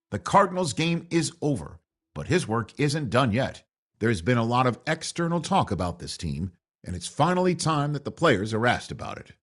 The Cardinals' game is over, but his work isn't done yet. There's been a lot of external talk about this team, and it's finally time that the players are asked about it.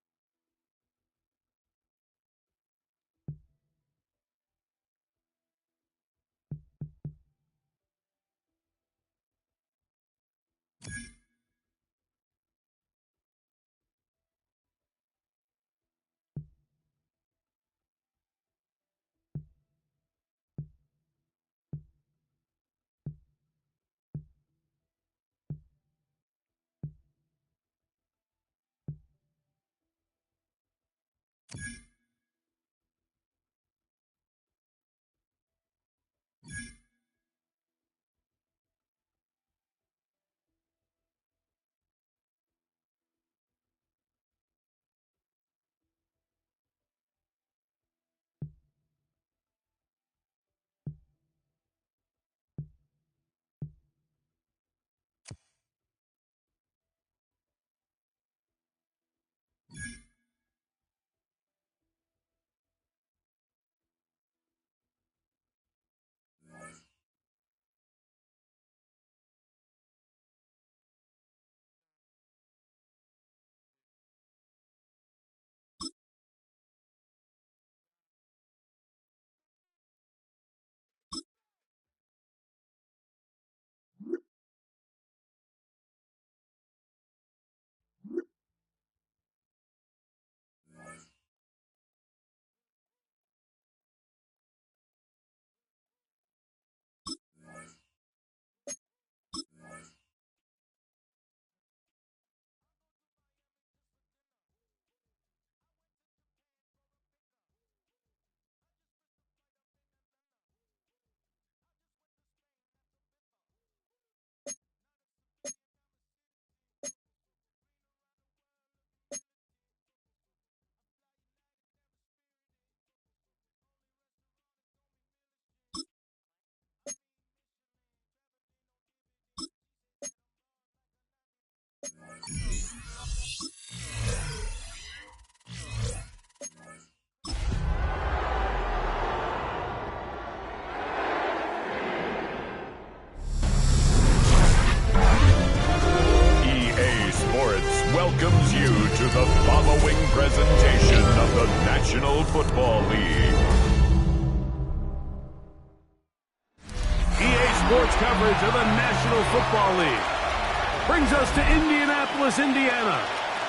Welcomes you to the following presentation of the National Football League. EA Sports coverage of the National Football League brings us to Indianapolis, Indiana,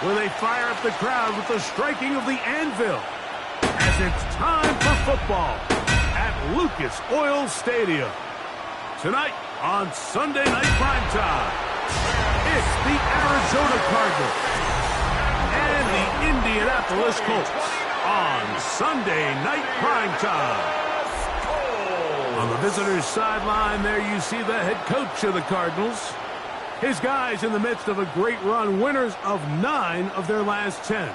where they fire up the crowd with the striking of the anvil as it's time for football at Lucas Oil Stadium. Tonight on Sunday Night Primetime, it's the Arizona Cardinals and the Indianapolis Colts on Sunday Night Primetime. On the visitors' sideline, there you see the head coach of the Cardinals. His guys in the midst of a great run, winners of 9 of their last 10.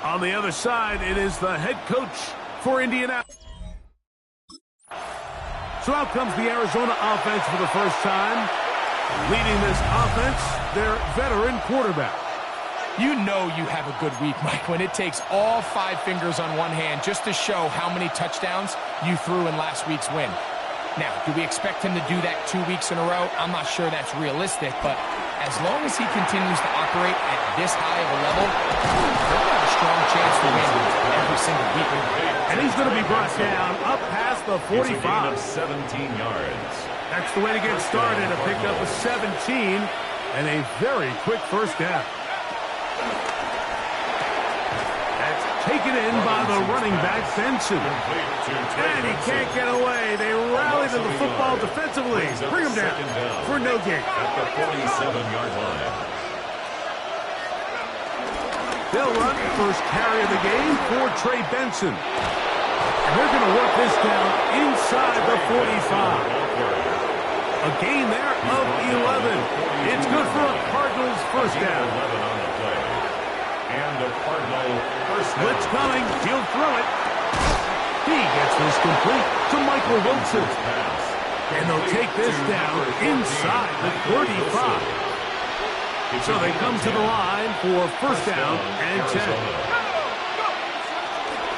On the other side, it is the head coach for Indianapolis. So out comes the Arizona offense for the first time. Leading this offense, their veteran quarterback. You know you have a good week, Mike, when it takes all 5 fingers on one hand just to show how many touchdowns you threw in last week's win. Now, do we expect him to do that 2 weeks in a row? I'm not sure that's realistic, but as long as he continues to operate at this high of a level, he'll have a strong chance to win every single week. And he's going to be brought down up past the 45. It's a gain of 17 yards. That's the way to get started, to pick up a 17 and a very quick first down. That's taken in by the running back, Benson. And he can't get away. They rally to the football defensively. Bring him down for no gain. At the 47-yard line. They'll run first carry of the game for Trey Benson. And they're going to work this down inside the 45. A gain there of 11. It's good for a Cardinals first down. And a Cardinal first down. Blitz coming. He'll throw it. He gets this complete to Michael Wilson. And they'll take this down inside the 35. So they come to the line for first down and 10.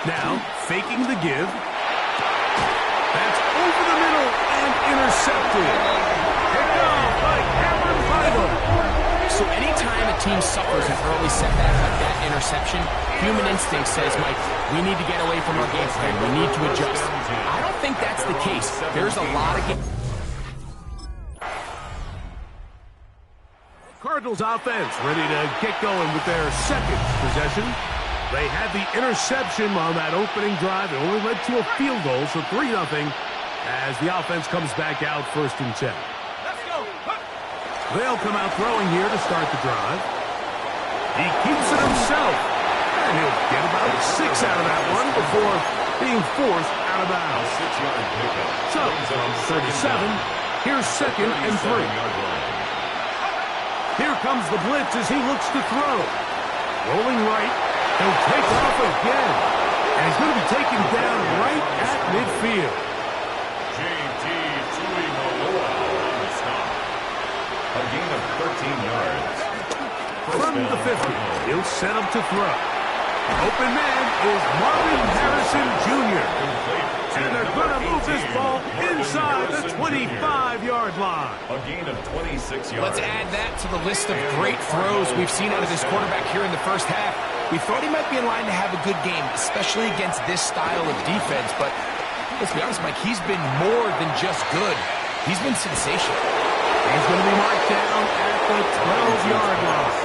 Now, faking the give. That over the middle and intercepted. Picked off by Cameron Vital. So anytime a team suffers an early setback like that interception, human instinct says, Mike, we need to get away from our game plan. We need to adjust. I don't think that's the case. There's a lot of Cardinals offense ready to get going with their second possession. They had the interception on that opening drive. It only led to a field goal, so 3-0 as the offense comes back out 1st and 10. They'll come out throwing here to start the drive. He keeps it himself, and he'll get about 6 out of that one before being forced out of bounds. So, from 37, here's 2nd and 3. Here comes the blitz as he looks to throw. Rolling right, he'll take off again, and he's going to be taken down right at midfield. A gain of 13 yards. From the 50, he'll set up to throw. Open man is Marvin Harrison Jr. And they're going to move this ball inside the 25-yard line. A gain of 26 yards. Let's add that to the list of great throws we've seen out of this quarterback here in the first half. We thought he might be in line to have a good game, especially against this style of defense. But let's be honest, Mike, he's been more than just good. He's been sensational. He's going to be marked down at the 12-yard line.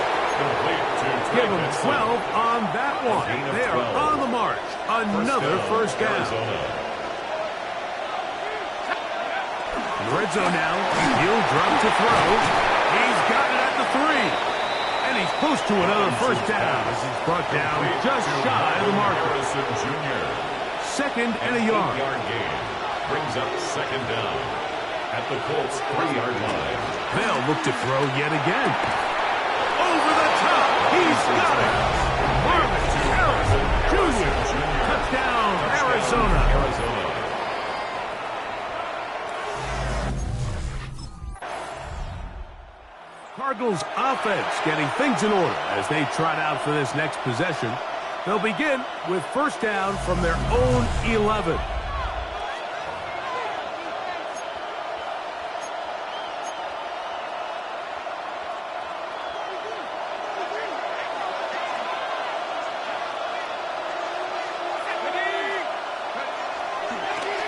Give him 12 on that one. They are on the march. Another first down. In the red zone now. He'll drop to throw. He's got it at the 3. And he's close to another first down as he's brought down just shy of the marker. 2nd and a yard. Brings up 2nd down. At the Colts' 3-yard line. They'll look to throw yet again. Over the top. He's got it. Marvin Harrison Jr. Touchdown, Arizona. Cardinals offense getting things in order as they trot out for this next possession. They'll begin with first down from their own 11.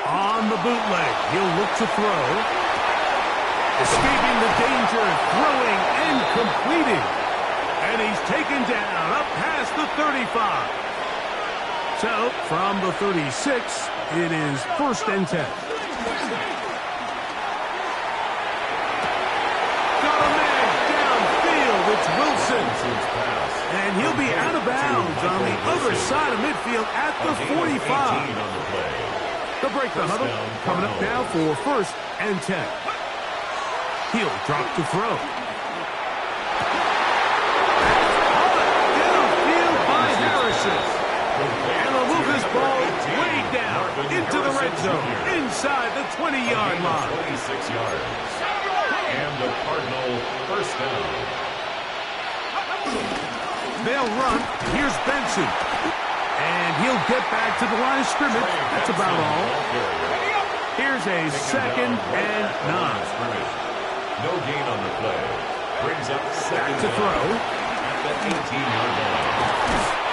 On the bootleg, he'll look to throw. Escaping the danger, throwing and completing. And he's taken down up past the 35. So, from the 36, it is 1st and 10. Got a man downfield, it's Wilson. And he'll be out of bounds on the other side of midfield at the 45. They'll break the huddle, coming up now for 1st and 10. He'll drop to throw. Downfield by Harrison. And they'll move this ball way down into the red zone, inside the 20-yard line. 26 yards. And the Cardinal first down. They'll run. Here's Benson. And he'll get back to the line of scrimmage. That's about all. Here's a 2nd and 9. No gain on the play. Brings up 2nd to throw. At the 18-yard line.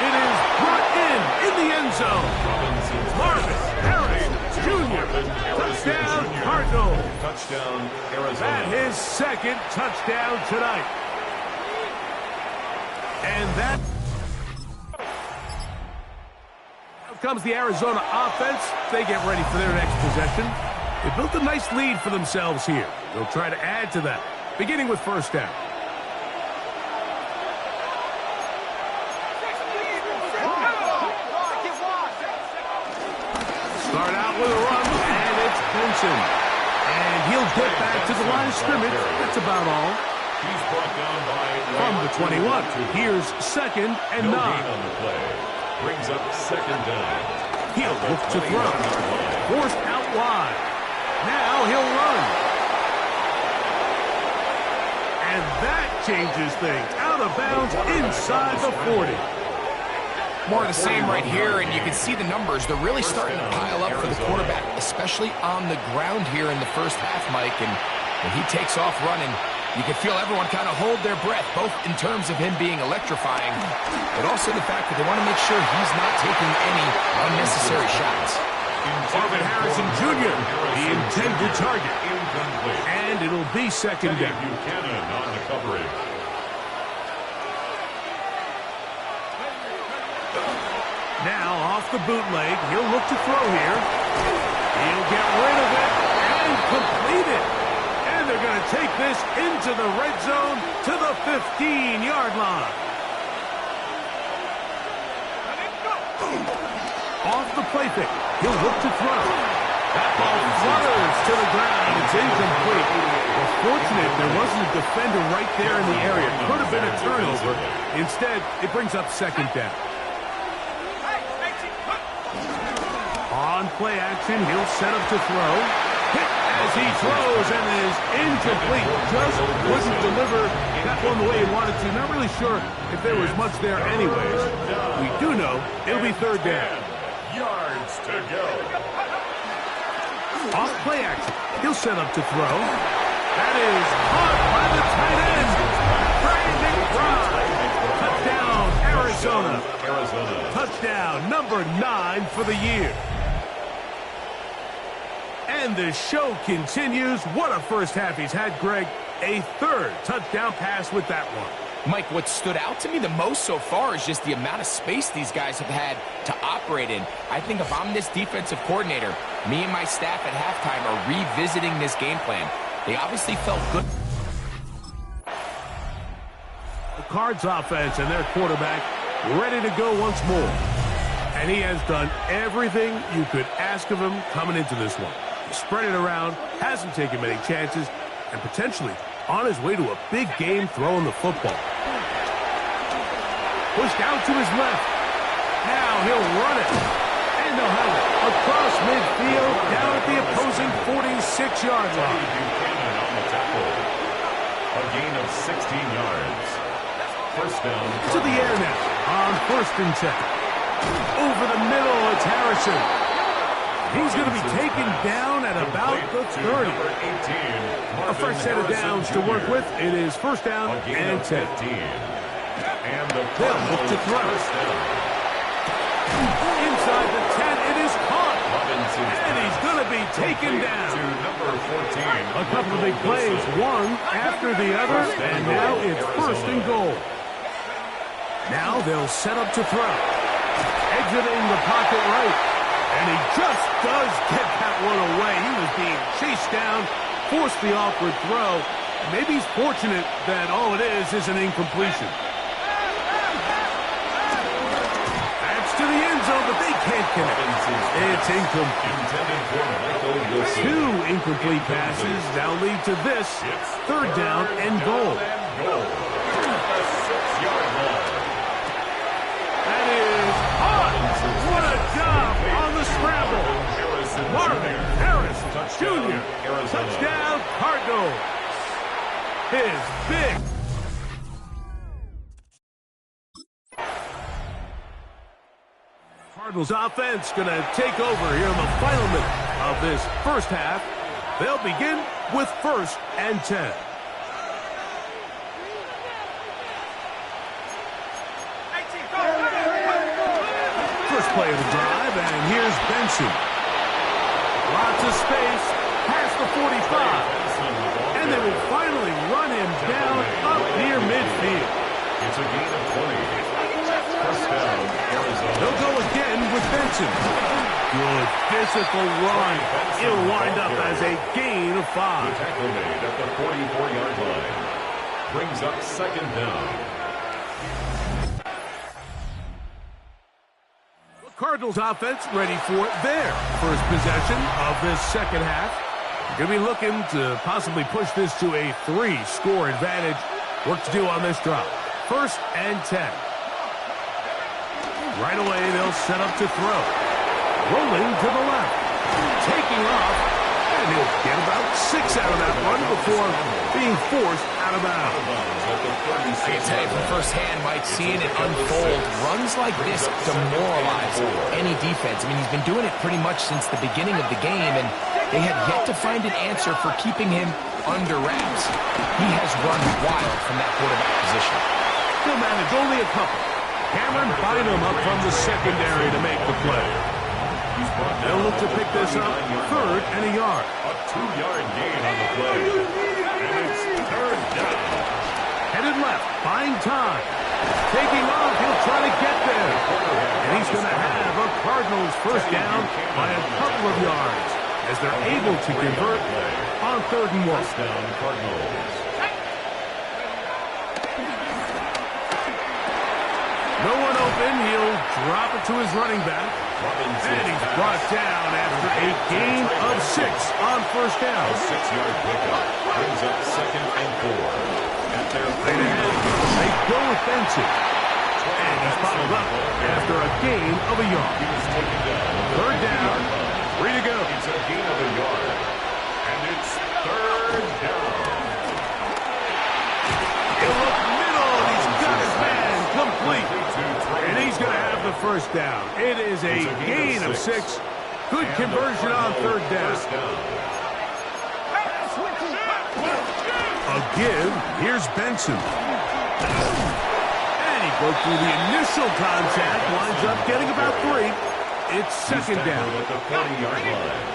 It is brought in the end zone. Marvin Harrison Jr. Touchdown, Cardinals. Touchdown, Arizona. At his 2nd touchdown tonight. And that comes the Arizona offense. They get ready for their next possession. They built a nice lead for themselves here. They'll try to add to that, beginning with first down. Start out with a run, and it's Benson. And he'll get back to the line of scrimmage. That's about all. He's brought down by from the 21. Here's 2nd and 9. No gain on the play. Brings up 2nd down. He'll look to throw. Forced out wide. Now he'll run. And that changes things. Out of bounds inside the 40. More of the same right here, and you can see the numbers. They're really starting to pile up for the quarterback, especially on the ground here in the first half, Mike. And when he takes off running, you can feel everyone kind of hold their breath, both in terms of him being electrifying, but also the fact that they want to make sure he's not taking any unnecessary shots. Marvin Harrison Jr., the intended target. And it'll be second down. Buchanan on the coverage. Now off the bootleg, he'll look to throw here. He'll get rid of it and complete it. And they're going to take this into the red zone to the 15-yard line. Off the play pick, he'll look to throw. That ball flutters to the ground. It's incomplete. Well, fortunate there wasn't a defender right there in the area. Could have been a turnover. Instead, it brings up second down. On play action, he'll set up to throw. Hit as he throws and is incomplete. Just couldn't deliver that one the way he wanted to. Not really sure if there was much there anyways. We do know it'll be third down. Yards to go. Off play action, he'll set up to throw. That is caught by the tight end. Brandon Fry. Touchdown, Arizona. Touchdown number 9 for the year. And the show continues. What a first half he's had, Greg. A third touchdown pass with that one. Mike, what stood out to me the most so far is just the amount of space these guys have had to operate in. I think if I'm this defensive coordinator, me and my staff at halftime are revisiting this game plan. They obviously felt good. The Cards offense and their quarterback ready to go once more. And he has done everything you could ask of him coming into this one. He spread it around, hasn't taken many chances, and potentially on his way to a big game throwing the football. Pushed out to his left. Now he'll run it. And they'll have it across midfield down at the opposing 46-yard line. Buchanan on the tackle. A gain of 16 yards. First down. To the air now on 1st and 10. Over the middle, it's Harrison. He's going to be taken down at about the 30. A fresh set of downs to work with. It is first down and 10. And the they'll look to throw. Inside the 10, it is caught. And he's going to be taken down. A couple of big plays, one after the other, and now it's first and goal. Now they'll set up to throw. Exiting the pocket right. And he just does get that one away. He was being chased down, forced the awkward throw. Maybe he's fortunate that all it is an incompletion. That's to the end zone, but they can't connect. It's incomplete. 2 incomplete passes now lead to this third down and goal. That is hot. What a job on the scramble. Marvin Harrison Jr. Touchdown Cardinals. His big. Cardinals offense going to take over here in the final minute of this first half. They'll begin with 1st and 10. First play of the drive, and here's Benson. Lots of space, past the 45. And they will finally run him down up near midfield. It's a gain of 20. First down, Arizona. They'll go again with Benson. Good physical run. It'll wind up as a gain of 5. The tackle made at the 44-yard line. Brings up second down. The Cardinals offense ready for their first possession of this second half. Going to be looking to possibly push this to a 3-score advantage. Work to do on this drive. 1st and 10. Right away, they'll set up to throw. Rolling to the left. Taking off. And he'll get about 6 out of that one. run before being forced out of bounds. I can tell you from firsthand, Mike, seeing it unfold, runs like this demoralize any defense. I mean, he's been doing it pretty much since the beginning of the game, and they have yet to find an answer for keeping him under wraps. He has run wild from that quarterback position. He'll manage only a couple. Cameron Bynum up from the secondary to make the play. They'll look to pick this up, 3rd and a yard. A 2-yard gain on the play. And it's 3rd down. Headed left, buying time. Taking off, he'll try to get there. And he's going to have a Cardinals first down by a couple of yards as they're able to convert on 3rd and 1. First down, Cardinals. No one open. He'll drop it to his running back. And he's brought down after a gain of 6 on first down. A 6-yard pickup brings up 2nd and 4. At their Right ahead, they go with Benson. And he's bottled up after a gain of a yard. He was taken down. 3rd down, 3 to go. It's a gain of a yard. And it's 3rd down. He'll look middle, and he's got his man complete. And he's going to have the first down. It is a gain of 6. Good conversion on 3rd down. A give. Here's Benson. And he broke through the initial contact. Winds up getting about 3. It's 2nd down. At the 40-yard line.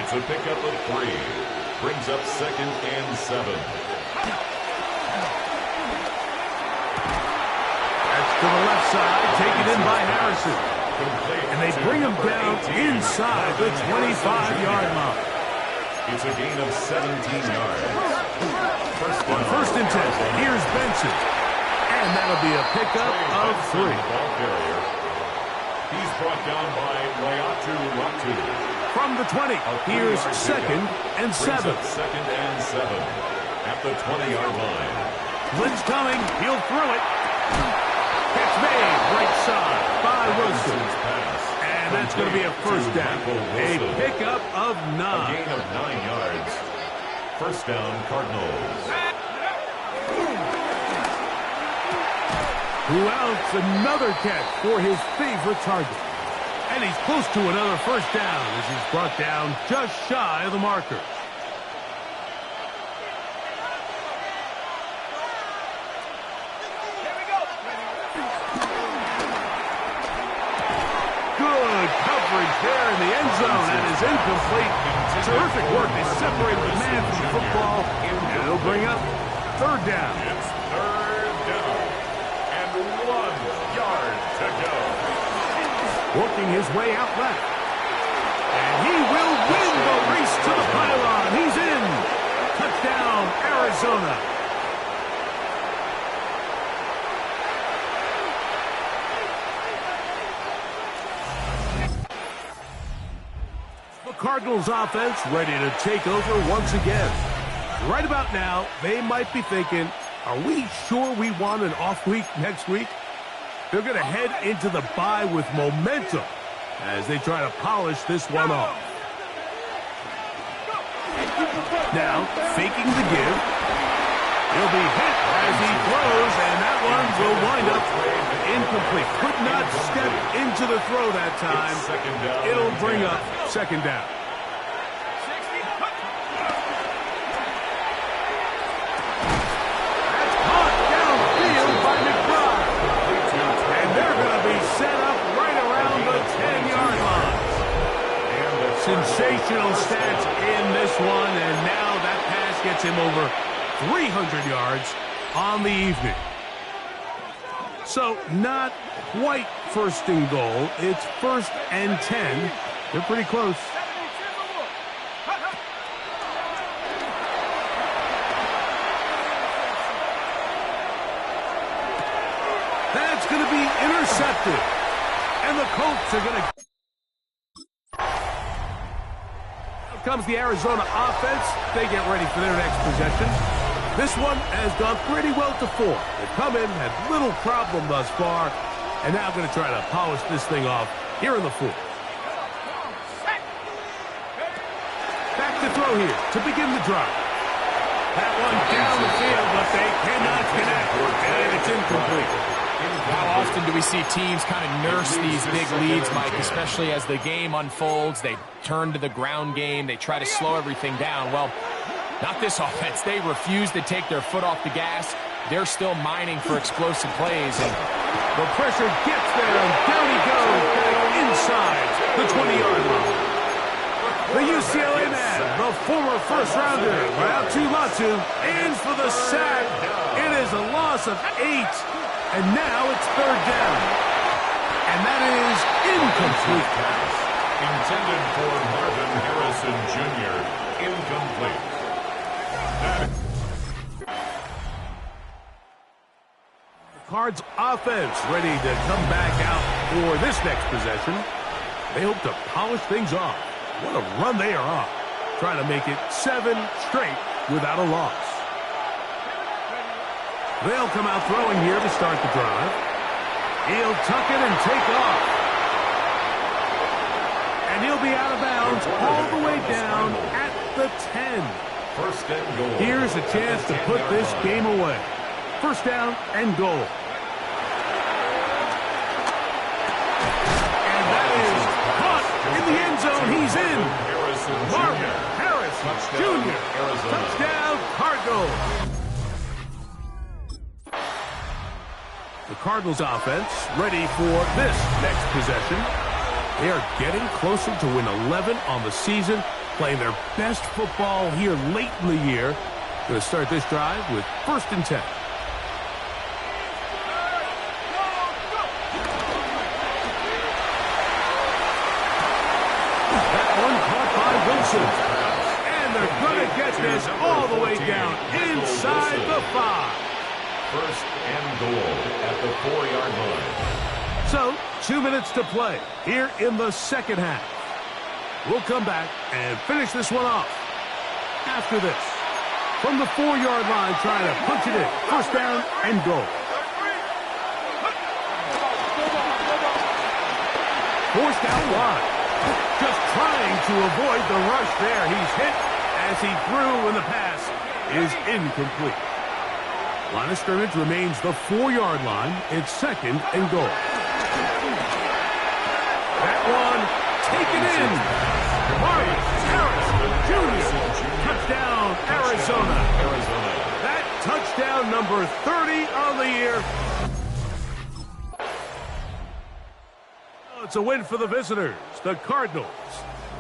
It's a pickup of 3. Brings up 2nd and 7. To the left side, taken in by Harrison. And they bring him down inside the 25-yard line. It's a gain of 17 yards. First and 10, here's Benson. And that'll be a pickup of 3. Ball carrier. He's brought down by Ratu. From the 20, here's 2nd and 7. 2nd and 7 at the 20-yard line. Blitz coming, he'll throw it. Catch made, right side by Wilson. And that's going to be a first down. A pickup of 9. A gain of 9 yards. First down, Cardinals. Who else? Another catch for his favorite target. And he's close to another first down as he's brought down just shy of the marker. There in the end zone, and is incomplete. Terrific work. They separated the man from the football, and it'll bring up 3rd down. It's 3rd down, and 1 yard to go. Working his way out left. And he will win the race to the pylon. He's in. Touchdown, Arizona. Cardinals offense ready to take over once again. Right about now, they might be thinking, are we sure we want an off week next week? They're going to head into the bye with momentum as they try to polish this one off. Now, faking the give. He'll be hit as he throws, and that one will wind up incomplete. Could not step into the throw that time. It'll bring up 2nd down. That's caught downfield by McBride. And they're going to be set up right around the 10-yard line. Sensational stats in this one, and now that pass gets him over 300 yards on the evening. So not quite 1st and goal. It's 1st and 10. They're pretty close. That's going to be intercepted. And the Colts are going to... Here comes the Arizona offense. They get ready for their next possession. This one has gone pretty well to 4. They've come in, had little problem thus far, and now going to try to polish this thing off here in the 4th. Back to throw here to begin the drive. That one down the field, but they cannot connect, and it's incomplete. How often do we see teams kind of nurse these big leads, Mike, especially as the game unfolds? They turn to the ground game. They try to slow everything down. Well, not this offense. They refuse to take their foot off the gas. They're still mining for explosive plays. And the pressure gets there, and down he goes back inside the 20-yard line. The UCLA man, the former first-rounder, Ratu Latu, in for the sack. It is a loss of 8. And now it's third down. And that is incomplete. Intended for Marvin Harrison Jr. Incomplete. The Cards offense ready to come back out for this next possession. They hope to polish things off. What a run they are on. Trying to make it 7 straight without a loss. They'll come out throwing here to start the drive. He'll tuck it and take off. And he'll be out of bounds all the way down at the 10. First and goal. Here's a chance to put this game away. First down and goal. And that is caught in the end zone. He's in. Marvin Harrison Jr. Touchdown, Cardinals. The Cardinals offense ready for this next possession. They are getting closer to win 11 on the season, playing their best football here late in the year. Going to start this drive with first and 10. That one caught by Wilson. And they're going to get this all the way down inside the 5. First and goal at the 4-yard line. So, 2 minutes to play here in the second half. We'll come back and finish this one off after this. From the 4-yard line, trying to punch it in. First down and goal. Forced out wide. Just trying to avoid the rush there. He's hit as he threw, and the pass is incomplete. Line of scrimmage remains the 4-yard line. It's second and goal. That one taken in. Marvin Harrison Jr. Touchdown, Arizona. That touchdown number 30 on the year. It's a win for the visitors, the Cardinals.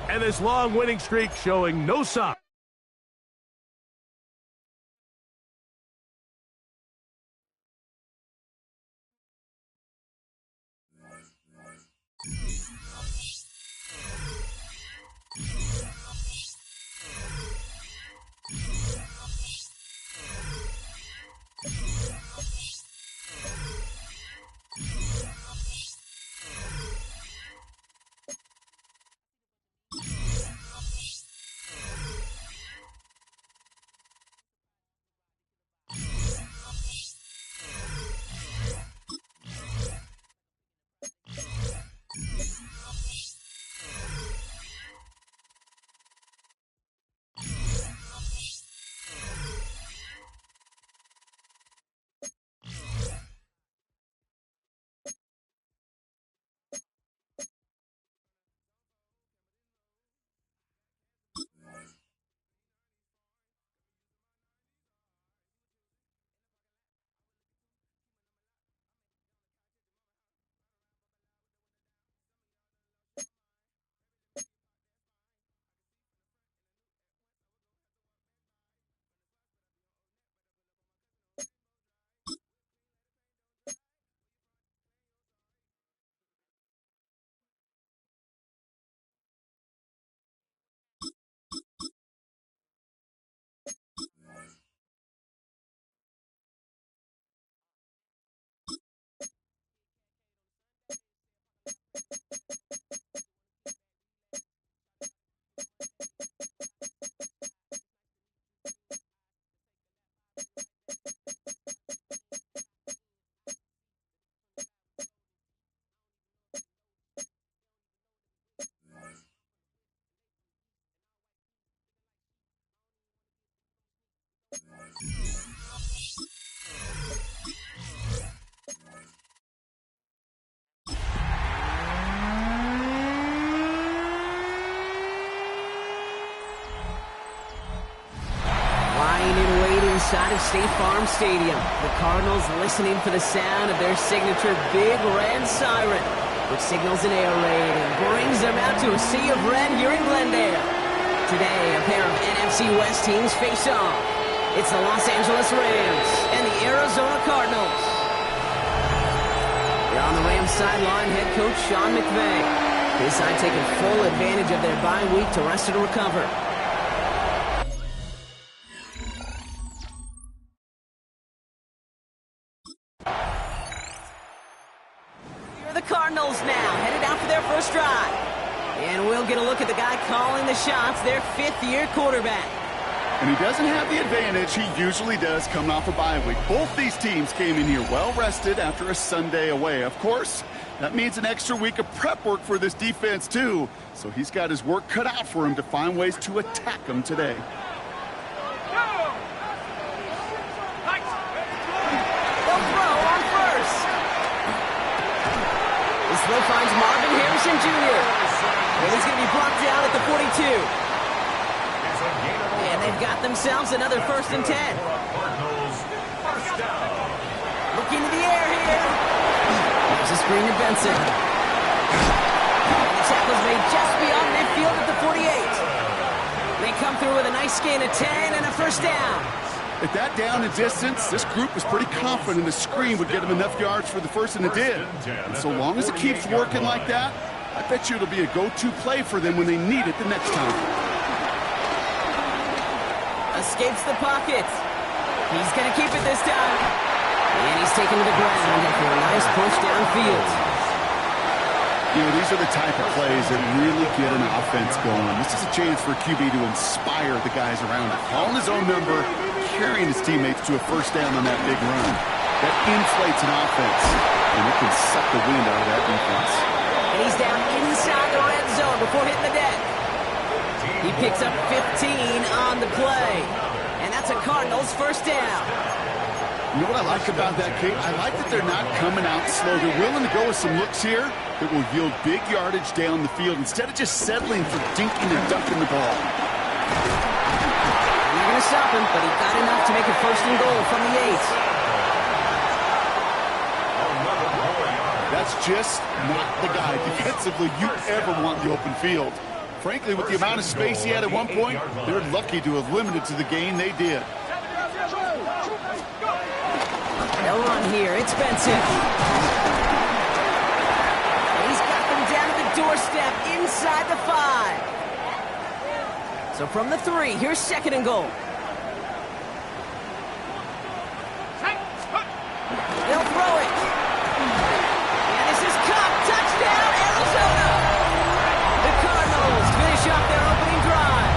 And this long winning streak showing no sign. side of State Farm Stadium. The Cardinals listening for the sound of their signature big red siren, which signals an air raid and brings them out to a sea of red here in Glendale. Today, a pair of NFC West teams face off. It's the Los Angeles Rams and the Arizona Cardinals. Here on the Rams sideline, head coach Sean McVay. His side taking full advantage of their bye week to rest and recover. Cardinals now headed out for their first drive. And we'll get a look at the guy calling the shots, their fifth-year quarterback. And he doesn't have the advantage he usually does coming off a bye week. Both these teams came in here well-rested after a Sunday away. Of course, that means an extra week of prep work for this defense, too. So he's got his work cut out for him to find ways to attack them today. Throw finds Marvin Harrison Jr. And he's going to be blocked out at the 42. And they've got themselves another 1st and 10. Look into the air here. There's a screen to Benson. And the tackle's made just beyond midfield at the 48. They come through with a nice gain of 10 and a first down. At that down and distance, this group was pretty confident the screen would get them enough yards for the first, and it did. And so long as it keeps working like that, I bet you it'll be a go-to play for them when they need it the next time. Escapes the pocket. He's going to keep it this time. And he's taken to the ground after a nice push downfield. You know, these are the type of plays that really get an offense going. This is a chance for QB to inspire the guys around him. Calling his own number, carrying his teammates to a first down on that big run. That inflates an offense, and it can suck the wind out of that defense. And he's down inside the red zone before hitting the deck. He picks up 15 on the play, and that's a Cardinals first down. You know what I like about that, Kate? I like that they're not coming out slow. They're willing to go with some looks here that will yield big yardage down the field instead of just settling for dinking and dunking the ball. Not going to stop him, but he got enough to make a 1st and goal from the 8. That's just not the guy defensively you ever want in the open field. Frankly, with the amount of space he had at one point, they're lucky to have limited to the gain they did. They'll run here. It's Benson. He's got them down to the doorstep inside the 5. So from the 3, here's 2nd and goal. They'll throw it. And this is caught. Touchdown, Arizona. The Cardinals finish off their opening drive.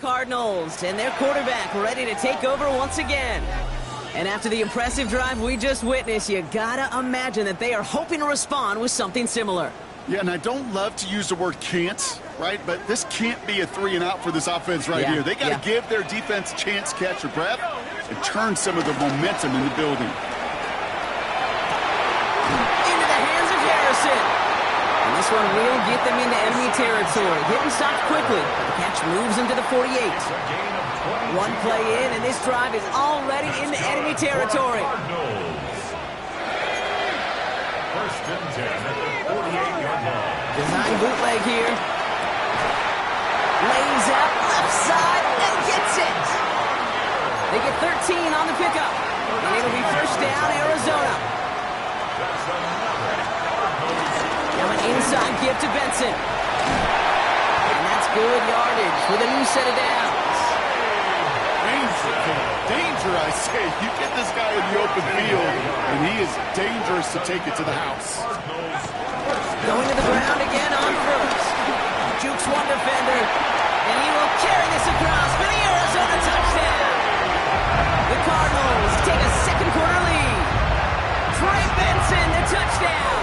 Cardinals and their quarterback ready to take over once again. And after the impressive drive we just witnessed, you gotta imagine that they are hoping to respond with something similar. Yeah, and I don't love to use the word can't, right? But this can't be a 3 and out for this offense right here. They got to give their defense a chance to catch their breath and turn some of the momentum in the building. Into the hands of Harrison. And this one will get them into enemy territory. Getting stopped quickly. The catch moves into the 48. One play in, and this drive is already into enemy territory. First and 10 at the 48-yard line. Design bootleg here. Lays out left side and gets it. They get 13 on the pickup. And it'll be first down, Arizona. Now an inside give to Benson. And that's good yardage with a new set of downs. Danger, I say. You get this guy in the open field, and he is dangerous to take it to the house. Going to the ground again on first. Jukes one defender, and he will carry this across for the Arizona touchdown. The Cardinals take a second quarter lead. Trey Benson, the touchdown.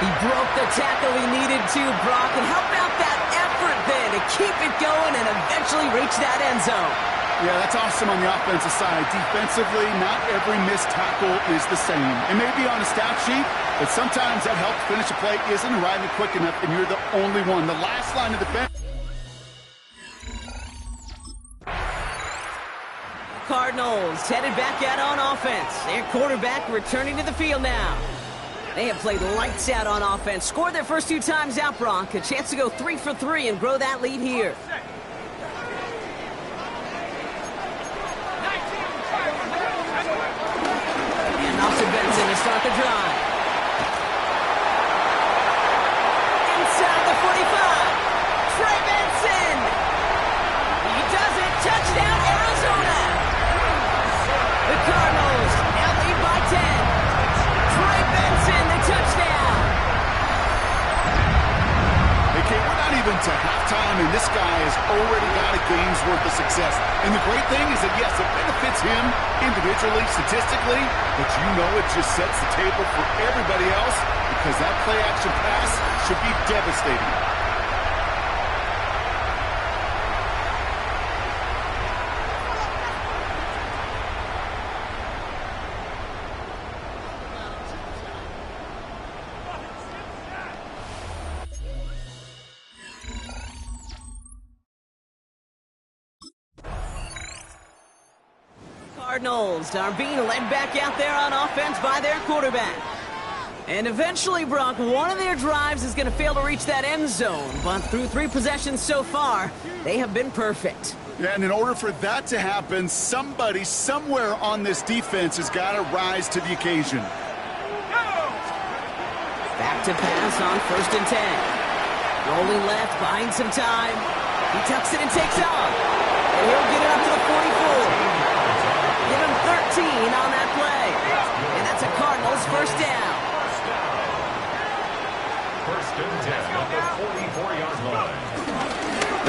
He broke the tackle he needed to, Brock. And how about that effort then to keep it going and eventually reach that end zone? Yeah, that's awesome on the offensive side. Defensively, not every missed tackle is the same. It may be on a stat sheet, but sometimes that helps finish a play isn't arriving quick enough, and you're the only one. The last line of defense. Cardinals headed back out on offense. Their quarterback returning to the field now. They have played lights out on offense. Scored their first 2 times out, Brock. A chance to go 3 for 3 and grow that lead here. And off to Benson to start the drive. Inside the 45. Trey Benson. He does it. Touchdown, Arizona. The Cardinals now lead by 10. Trey Benson, the touchdown. Okay, we're not even to halftime, and this guy has already got a game's worth of success. And the great thing is that, yes, it benefits him individually, statistically, but you know it just sets the table for everybody else because that play-action pass should be devastating. Cardinals are being led back out there on offense by their quarterback. And eventually, Brock, one of their drives is going to fail to reach that end zone. But through 3 possessions so far, they have been perfect. Yeah, and in order for that to happen, somebody somewhere on this defense has got to rise to the occasion. Back to pass on 1st and 10. Rolling left, buying some time. He tucks it and takes off. And he'll get it up to the 44. Give him 13 on that play. And that's a Cardinals first down. First and 10 at the 44-yard line.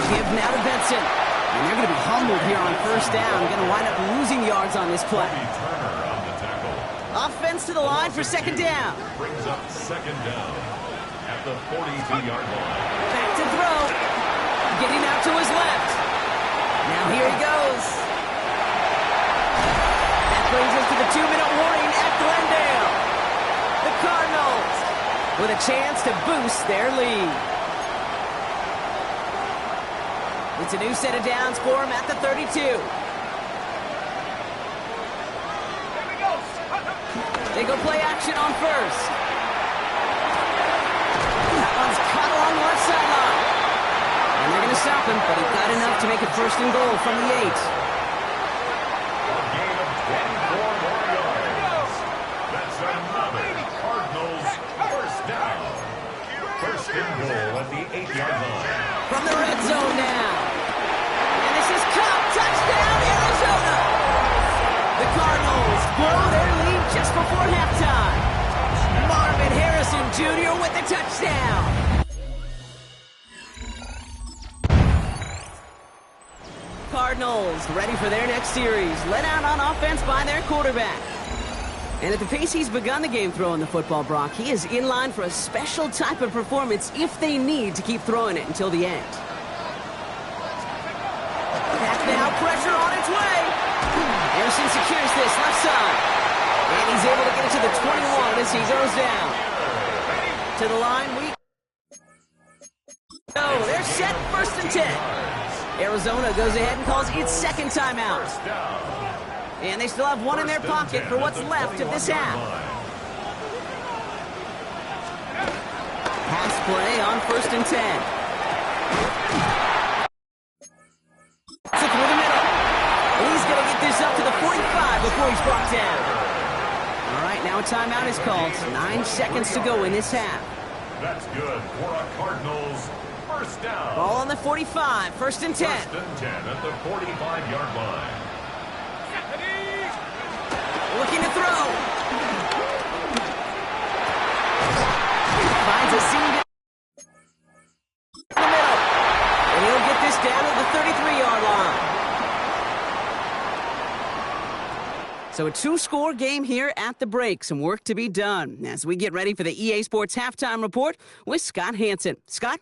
Give now to Benson. And they're going to be humbled here on first down. Going to wind up losing yards on this play. Turner on the tackle. Offense to the line for 2nd down. Brings up 2nd down at the 42-yard line. Back to throw. Getting out to his left. Now here he goes. That brings us to the 2-minute warning at Glendale. The Cardinals with a chance to boost their lead. It's a new set of downs for him at the 32. They go play action on first. That one's caught along the left sideline. And they're going to stop him, but he got enough to make it 1st and goal from the 8. A gain of 24 more yards. That's another Cardinals first down. 1st and goal at the 8-yard line. From the red zone now. And this is Cup. Touchdown, Arizona. The Cardinals blow their lead just before halftime. Marvin Harrison Jr. with the touchdown. Cardinals ready for their next series. Led out on offense by their quarterback. And at the pace he's begun the game throwing the football, Brock, he is in line for a special type of performance if they need to keep throwing it until the end. Back now, pressure on its way. Harrison secures this left side. And he's able to get it to the 21 as he goes down. To the line, they're set 1st and 10. Arizona goes ahead and calls its 2nd timeout. And they still have one in their pocket for what's left of this half. Pass play on 1st and 10. So through the middle. He's going to get this up to the 45 before he's brought down. All right, now a timeout is called. 9 seconds to go in this half. That's good for a Cardinals first down. Ball on the 45, 1st and 10. 1st and 10 at the 45-yard line. Looking to throw. Finds a seam in the middle. And he'll get this down to the 33-yard line. So a two-score game here at the break. Some work to be done as we get ready for the EA Sports Halftime Report with Scott Hansen. Scott?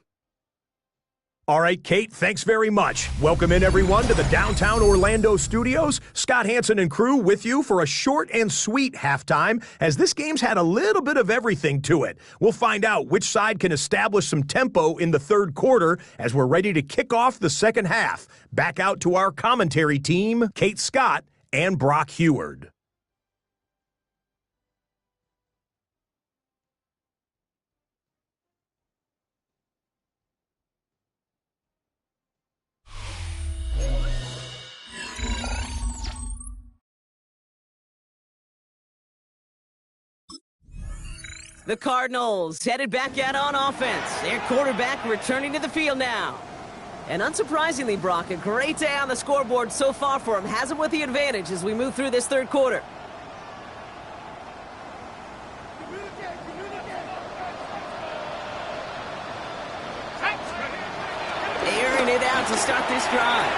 All right, Kate, thanks very much. Welcome in, everyone, to the downtown Orlando studios. Scott Hansen and crew with you for a short and sweet halftime, as this game's had a little bit of everything to it. We'll find out which side can establish some tempo in the third quarter as we're ready to kick off the second half. Back out to our commentary team, Kate Scott and Brock Heward. The Cardinals headed back out on offense. Their quarterback returning to the field now. And unsurprisingly, Brock, a great day on the scoreboard so far for him. Has him with the advantage as we move through this third quarter. Airing it out to start this drive.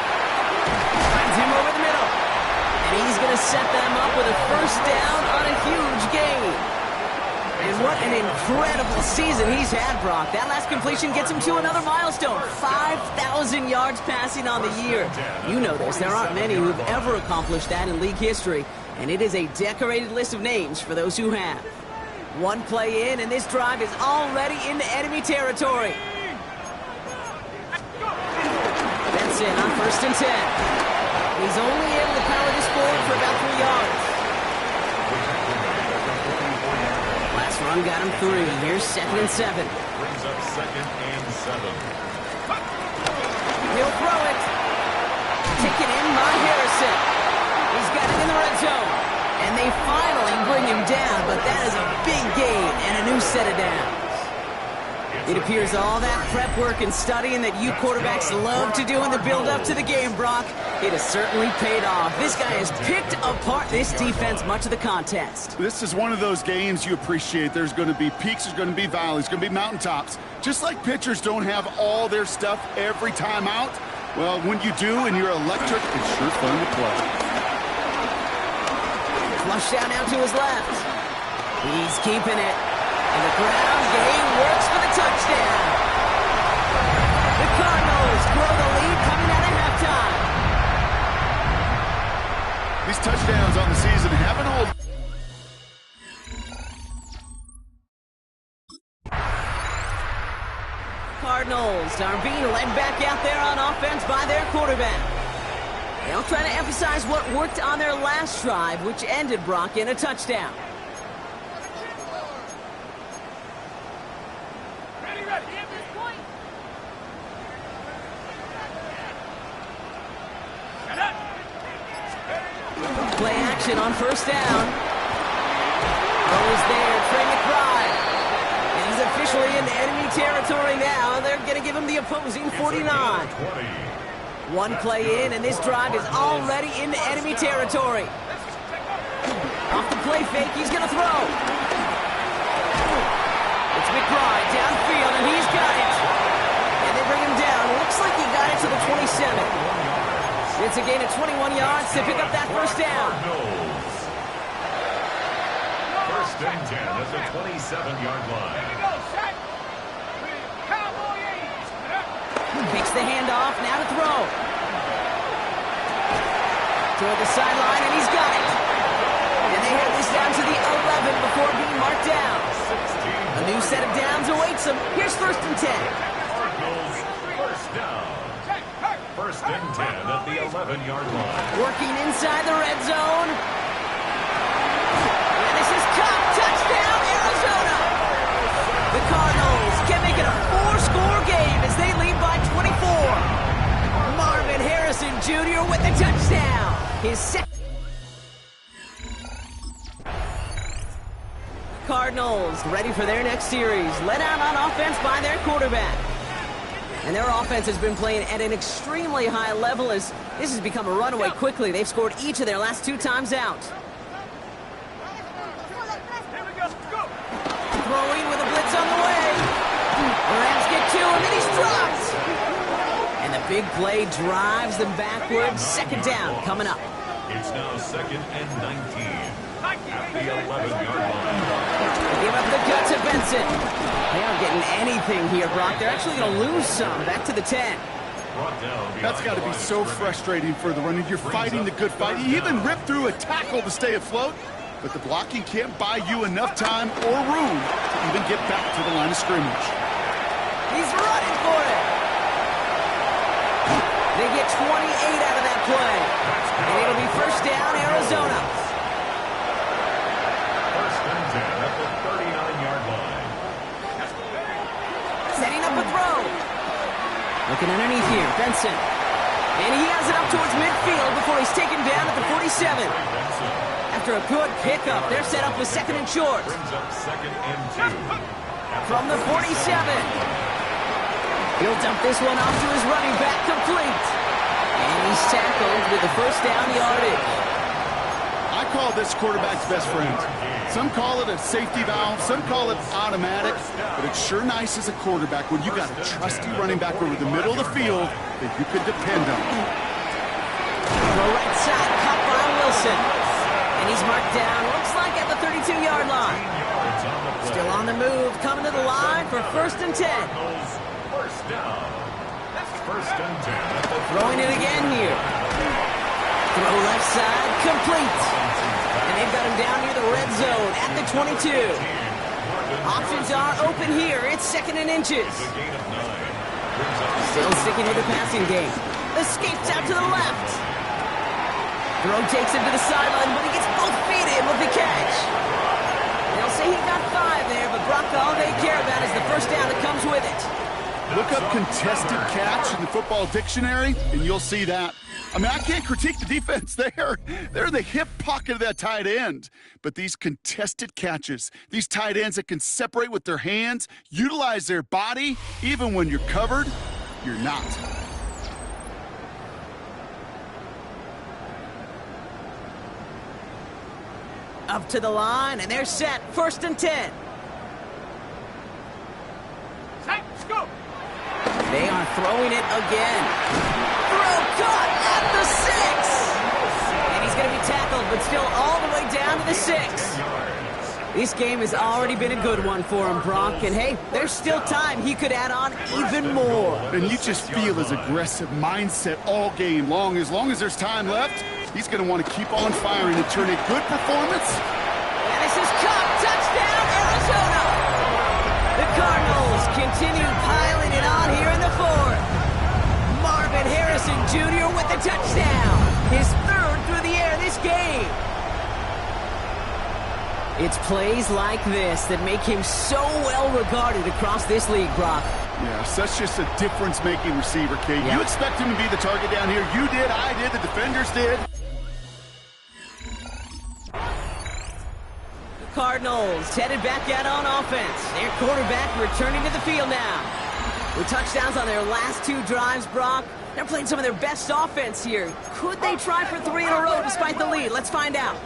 Finds him over the middle. And he's going to set them up with a first down on a huge gain. And what an incredible season he's had, Brock. That last completion gets him to another milestone. 5,000 yards passing on the year. You know this. There aren't many who've ever accomplished that in league history. And it is a decorated list of names for those who have. One play in, and this drive is already into enemy territory. That's in on 1st and 10. He's only able to power this forward for about 3 yards. Last run got him 3. Here's 2nd and 7. Brings up 2nd and 7. He'll throw it. Taken in by Harrison. He's got it in the red zone. And they finally bring him down, but that is a big gain and a new set of downs. It appears all that prep work and studying that you quarterbacks love to do in the build-up to the game, Brock, it has certainly paid off. This guy has picked apart this defense much of the contest. This is one of those games you appreciate. There's going to be peaks, there's going to be valleys, there's going to be mountaintops. Just like pitchers don't have all their stuff every time out, well, when you do and you're electric, it's sure fun to play. Flush down now to his left. He's keeping it. And the ground game works for the touchdown. The Cardinals grow the lead coming out of halftime. These touchdowns on the season haven't all... Cardinals are being led back out there on offense by their quarterback. They'll try to emphasize what worked on their last drive, which ended, Brock, in a touchdown. Play action on 1st down. Always there, Trey McBride. And he's officially in enemy territory now. They're going to give him the opposing 49. One play in, and this drive is already into enemy territory. Off the play fake, he's going to throw. It's McBride downfield, and he's got it. And they bring him down. Looks like he got it to the 27. It's a gain of 21 yards to pick up that first down. 1st and 10 at the 27-yard line. Takes the handoff, now to throw. Toward the sideline, and he's got it. And they head this down to the 11 before being marked down. A new set of downs awaits them. Here's 1st and 10. Cardinals, 1st down. 1st and 10 at the 11-yard line. Working inside the red zone. And this is caught. Touchdown, Arizona. The Cardinals can make it a 4-score game as they lead by 24. Marvin Harrison Jr. with the touchdown. His second. Cardinals ready for their next series. Led out on offense by their quarterback. And their offense has been playing at an extremely high level as this has become a runaway quickly. They've scored each of their last 2 times out. Throwing with a blitz on the way. The Rams get 2, and then he's dropped. And the big play drives them backwards. 2nd down coming up. It's now 2nd and 19 at the 11-yard line. Give up the gut to Benson. They aren't getting anything here, Brock. They're actually going to lose some. Back to the 10. That's got to be so frustrating for the runner. You're fighting the good fight. You even rip through a tackle to stay afloat, but the blocking can't buy you enough time or room to even get back to the line of scrimmage. He's running for it. They get 28 out of that play. And it'll be first down, Arizona. First and 10 at the 39-yard line. Setting up a throw. Looking underneath here, Benson. And he has it up towards midfield before he's taken down at the 47. After a good pickup, they're set up with 2nd and short. Brings up 2nd and 2. From the 47. He'll dump this one off to his running back, complete. And he's tackled with the first down yardage. I call this quarterback's best friend. Some call it a safety valve, some call it automatic, but it's sure nice as a quarterback when you got a trusty running back over the middle of the field that you could depend on. The right side, cut by Wilson. And he's marked down, looks like at the 32-yard line. Still on the move, coming to the line for first and 10. First down. First and 10. Throwing it again here. Throw left side, complete. And they've got him down near the red zone at the 22. Options are open here. It's 2nd and inches. Still sticking with the passing game. Escapes out to the left. Throw takes him to the sideline, but he gets both feet in with the catch. They'll say he got 5 there, but Brock, all they care about is the first down that comes with it. Look up contested catch in the football dictionary, and you'll see that. I mean, I can't critique the defense there. They're in the hip pocket of that tight end. But these contested catches, these tight ends that can separate with their hands, utilize their body, even when you're covered, you're not. Up to the line, and they're set. First and 10. Let's go. They are throwing it again. Throw caught at the 6. And he's going to be tackled, but still all the way down to the 6. This game has already been a good one for him, Brock. And hey, there's still time. He could add on even more. And you just feel his aggressive mindset all game long. As long as there's time left, he's going to want to keep on firing and turn a good performance. And this is caught. Touchdown, Arizona. The Cardinals continue piling it on here in the 4th. Marvin Harrison Jr. with the touchdown. His 3rd through the air this game. It's plays like this that make him so well regarded across this league, Brock. Yeah, such just a difference-making receiver, Kate. Yeah. You expect him to be the target down here. You did, I did, the defenders did. Cardinals headed back out on offense. Their quarterback returning to the field now. With touchdowns on their last 2 drives, Brock, they're playing some of their best offense here. Could they try for 3 in a row despite the lead? Let's find out.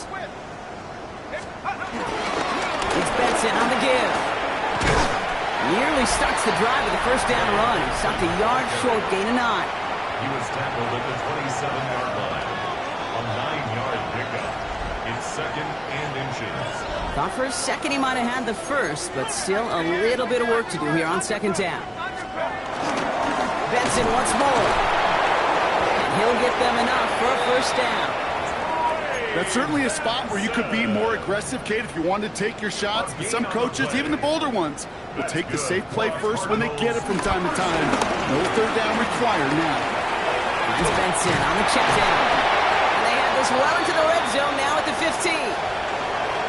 It's Benson on the give. Nearly starts the drive with a first down run. He stopped a yard short, gain of 9. He was tackled at the 27-yard line. A 9-yard pickup. It's 2nd and inches. Thought for a second he might have had the first, but still a little bit of work to do here on 2nd down. Benson once more. And he'll get them enough for a first down. That's certainly a spot where you could be more aggressive, Kate, if you wanted to take your shots. But some coaches, even the bolder ones, will take the safe play first when they get it from time to time. No 3rd down required now. Finds Benson on the check down. And they have this well into the red zone now at the 15.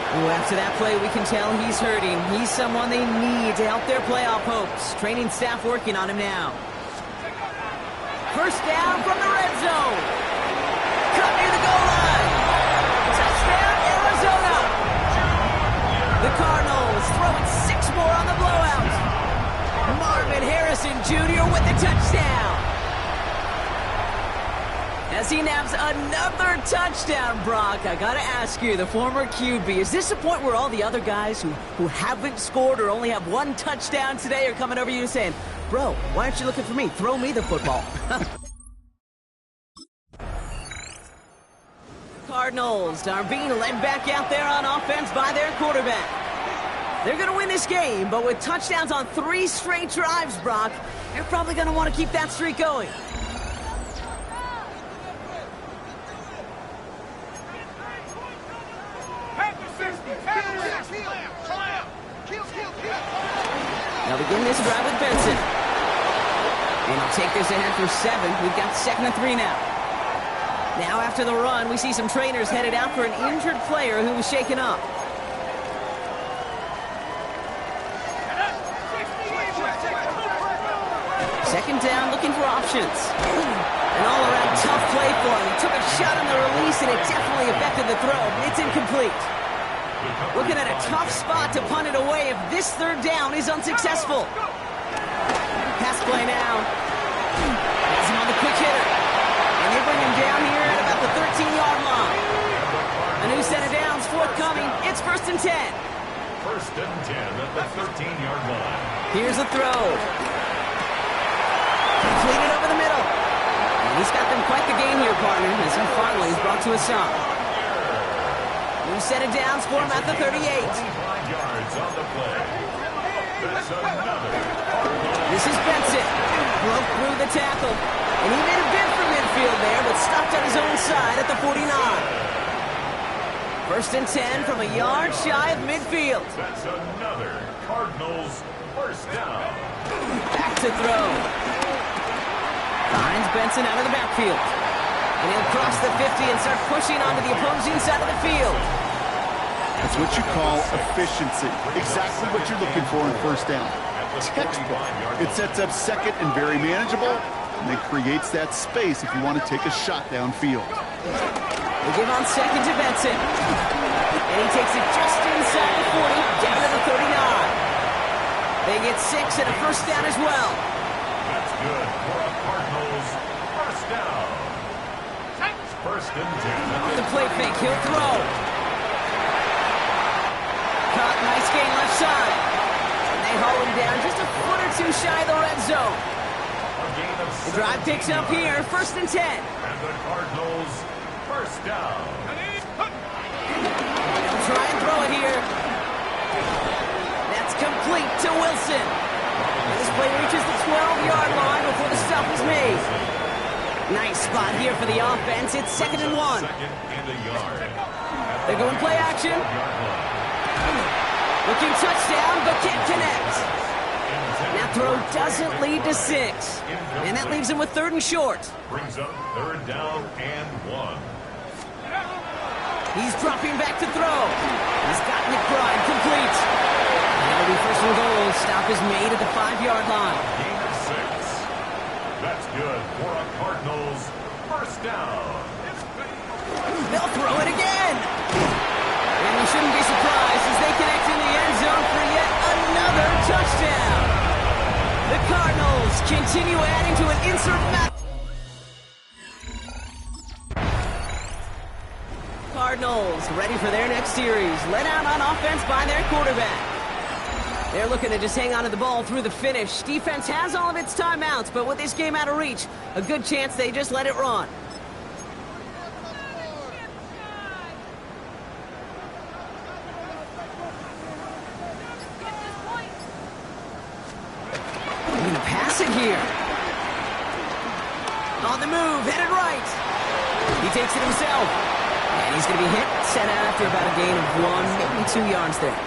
Ooh, after that play, we can tell he's hurting. He's someone they need to help their playoff hopes. Training staff working on him now. First down from the red zone. Cut near the goal line. Touchdown, Arizona. The Cardinals throwing 6 more on the blowout. Marvin Harrison Jr. with the touchdown. As he naps another touchdown, Brock, I gotta ask you, the former QB, is this a point where all the other guys who haven't scored or only have 1 touchdown today are coming over you and saying, bro, why aren't you looking for me? Throw me the football. Cardinals are being led back out there on offense by their quarterback. They're going to win this game, but with touchdowns on 3 straight drives, Brock, they're probably going to want to keep that streak going. They'll begin this drive with Benson. And he'll take this ahead for 7. We've got 2nd and 3 now. Now after the run, we see some trainers headed out for an injured player who was shaken up. Second down, looking for options. An all-around tough play for him. He took a shot on the release, and it definitely affected the throw. It's incomplete. Looking at a tough spot to punt it away if this 3rd down is unsuccessful. Pass play now. Has him on the quick hitter. And they bring him down here at about the 13-yard line. A new set of downs forthcoming. It's 1st and 10. 1st and 10 at the 13-yard line. Here's a throw. Completed over the middle. And he's got them quite the gain here, partner, as he finally is brought to a stop. New set of downs for him at the 38. 25 yards on the play. That's another. This is Benson. Broke through the tackle. And he made a bid for midfield there, but stopped on his own side at the 49. 1st and 10 from a yard shy of midfield. That's another Cardinals 1st down. Back to throw. Finds Benson out of the backfield. And he'll cross the 50 and start pushing onto the opposing side of the field. That's what you call efficiency. Exactly what you're looking for in 1st down. Textbook. It sets up 2nd and very manageable, and then creates that space if you want to take a shot downfield. They give on 2nd to Benson. And he takes it just inside the 40, down to the 39. They get 6 and a 1st down as well. That's good for a Cardinals 1st down. 1st and 10. The play fake, he'll throw. Caught, nice gain left side. And they haul him down just a foot or 2 shy of the red zone. The drive picks up here, 1st and 10. And the Cardinals 1st down. They'll try and throw it here. That's complete to Wilson. This play reaches the 12-yard line before the stop is made. Nice spot here for the offense. It's 2nd and 1. 2nd and a yard. They're going play action. Looking touchdown, but can't connect. That throw doesn't lead to 6. And that leaves him with 3rd and short. Brings up 3rd down and 1. He's dropping back to throw. He's got McBride complete. That'll be 1st and goal. Stop is made at the 5-yard line. Gain of 6. That's good for a Cardinals 1st down. They'll throw it again. And we shouldn't be surprised as they connect in the end zone for yet another touchdown. The Cardinals continue adding to an insert match. Cardinals ready for their next series. Led out on offense by their quarterback. They're looking to just hang on to the ball through the finish. Defense has all of its timeouts, but with this game out of reach, a good chance they just let it run. They're going to pass it here. On the move, headed right. He takes it himself. And he's going to be hit, set out after about a gain of 1, maybe 2 yards there.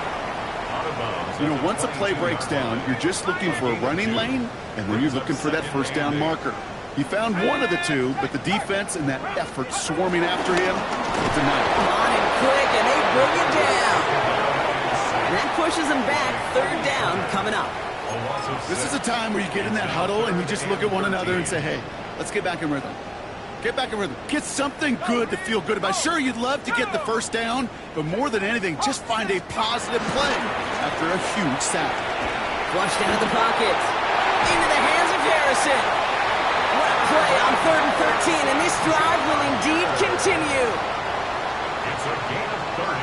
You know, once a play breaks down, you're just looking for a running lane, and then you're looking for that 1st down marker. He found one of the 2, but the defense and that effort swarming after him, tonight. On and quick, and they bring it down. And that pushes them back. 3rd down coming up. This is a time where you get in that huddle and you just look at one another and say, hey, let's get back in rhythm. Get back in rhythm. Get something good to feel good about. Sure, you'd love to get the 1st down, but more than anything, just find a positive play after a huge sack. Flushed out of the pocket. Into the hands of Harrison. What a play on 3rd and 13, and this drive will indeed continue. It's a gain of 30.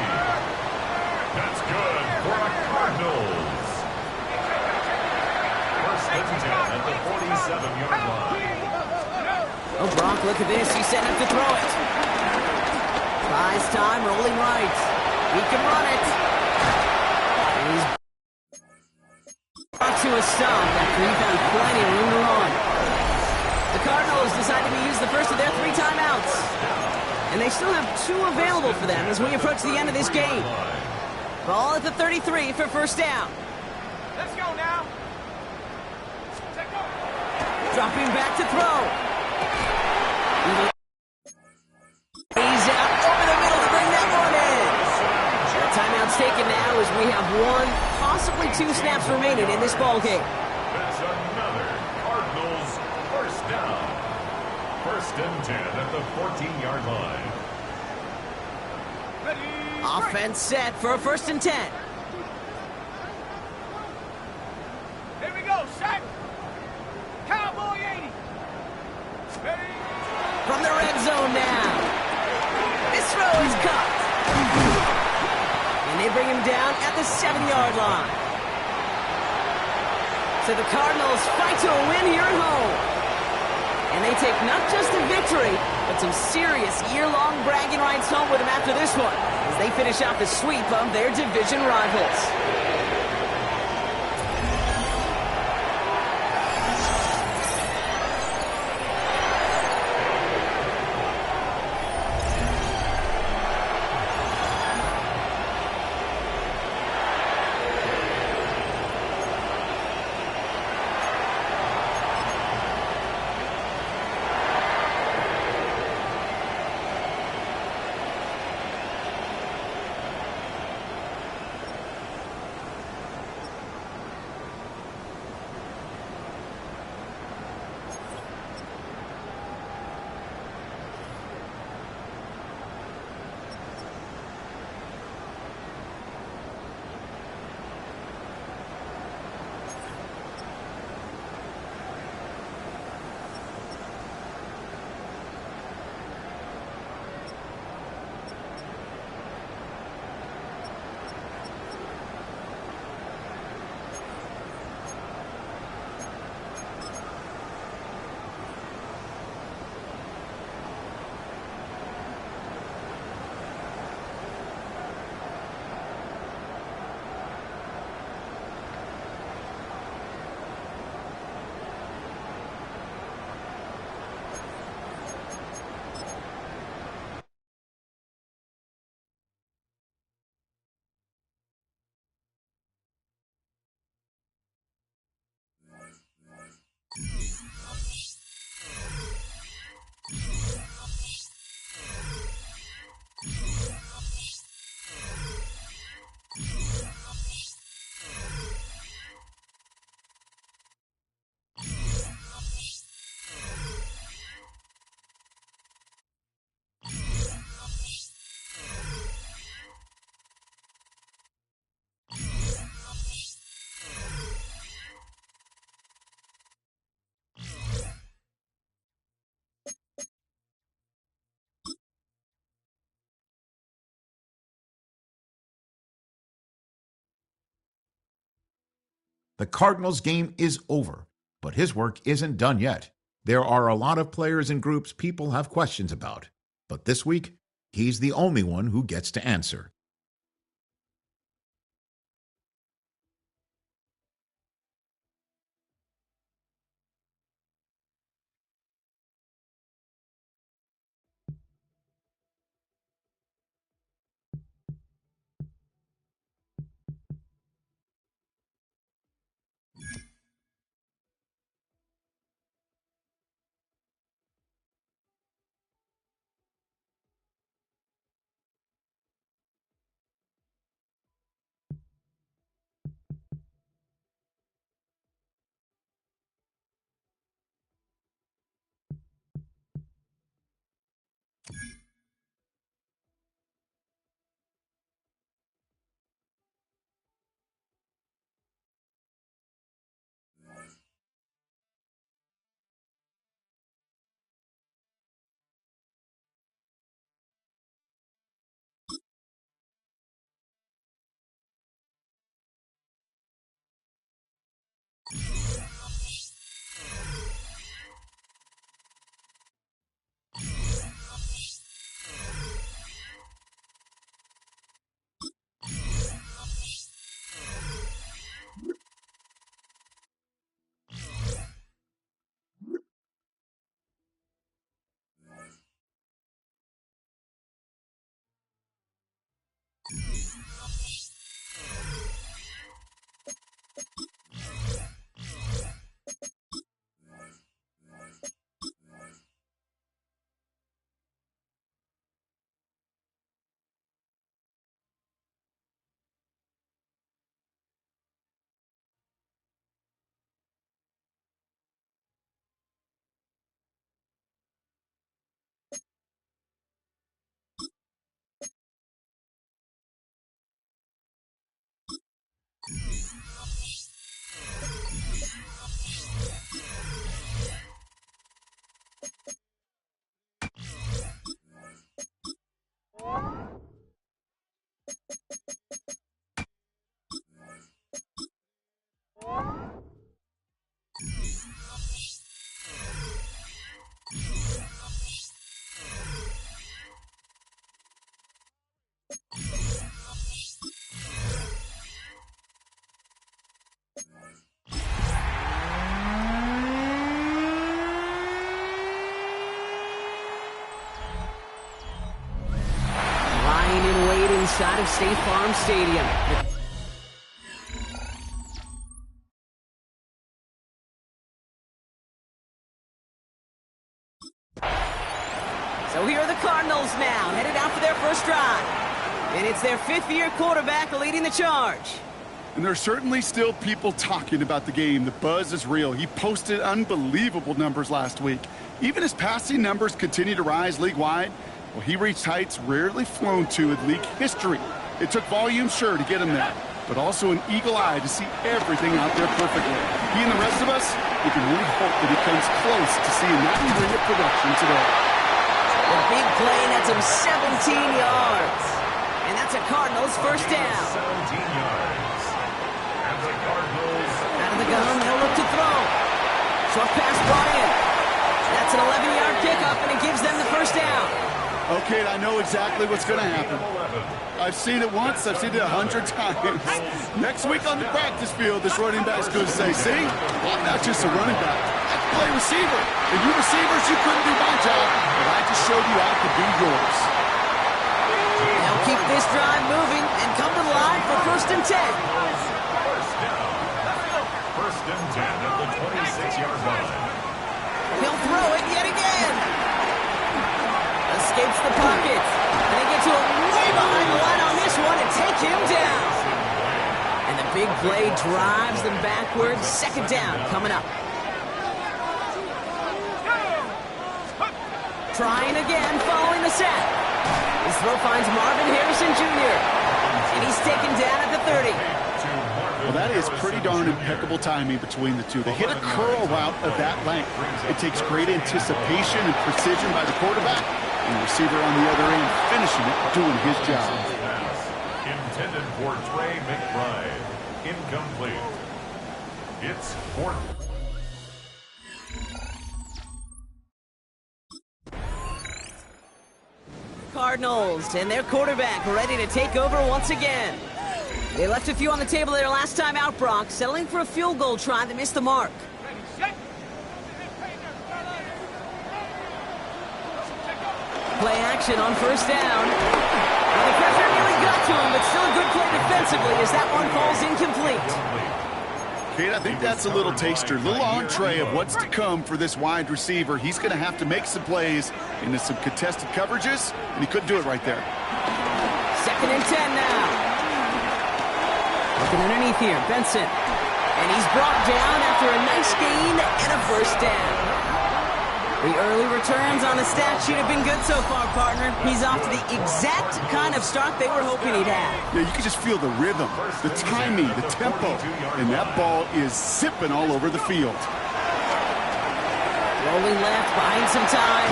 That's good for a Cardinals. 1st and 10 at the 47-yard line. Oh, Brock, look at this. He's setting up to throw it. Buys time, rolling right. He can run it. And he's brought to a stop after he found plenty of room to run. The Cardinals decided to use the first of their 3 timeouts. And they still have 2 available for them as we approach the end of this game. Ball at the 33 for first down. Let's go now. Dropping back to throw. He's out over the middle to bring that one in. The timeout's taken now as we have 1, possibly 2 snaps remaining in this ball game. That's another Cardinals first down. First and 10 at the 14-yard line. Offense set for a first and 10. Here we go, set. Cowboy 80. Ready? From the red zone now. This throw is caught. And they bring him down at the 7-yard line. So the Cardinals fight to a win here at home. And they take not just a victory, but some serious year-long bragging rights home with them after this one, as they finish out the sweep of their division rivals. The Cardinals game is over, but his work isn't done yet. There are a lot of players and groups people have questions about, but this week, he's the only one who gets to answer. State Farm Stadium. So here are the Cardinals now, headed out for their first drive. And it's their fifth-year quarterback leading the charge. And there's certainly still people talking about the game. The buzz is real. He posted unbelievable numbers last week. Even his passing numbers continue to rise league-wide. Well, he reached heights rarely flown to in league history. It took volume, sure, to get him there, but also an eagle eye to see everything out there perfectly. He and the rest of us, we can really hope that he comes close to seeing that degree of production today. A big play nets him 17 yards. And that's a Cardinals first down. 17 yards. And the Cardinals... Out of the gun, they'll look to throw. Short pass, Bryant. That's an 11-yard pickup, and it gives them the first down. Okay, I know exactly what's going to happen. I've seen it once, I've seen it 100 times. Next week on the practice field, this running back's going to say, see, I'm not just a running back, I can play receiver. And you receivers, you couldn't do my job, but I just showed you I could do yours. They'll keep this drive moving and come to the line for first and 10. First down. First and 10 at the 26-yard line. He'll throw it yet again. Escapes the pocket. And they get to him way behind the line on this one and take him down. And the big play drives them backwards. Second down coming up. Trying again following the sack. His throw finds Marvin Harrison Jr. And he's taken down at the 30. Well, that is pretty darn impeccable timing between the two. They hit a curl route of that length. It takes great anticipation and precision by the quarterback, and the receiver on the other end finishing it, doing his job. Intended for Trey McBride. Incomplete. It's fourth. Cardinals and their quarterback ready to take over once again. They left a few on the table their last time out, Brock, settling for a field goal try that missed the mark. Play action on first down. Well, the pressure nearly got to him, but still a good play defensively as that one falls incomplete. Kate, I think that's a little taster, a little entree of what's to come for this wide receiver. He's going to have to make some plays into some contested coverages, and he couldn't do it right there. Second and 10 now. Looking underneath here, Benson. And he's brought down after a nice gain and a first down. The early returns on the stat sheet have been good so far, partner. He's off to the exact kind of start they were hoping he'd have. Yeah, you can just feel the rhythm, the timing, the tempo, and that ball is zipping all over the field. Rolling left, buying some time.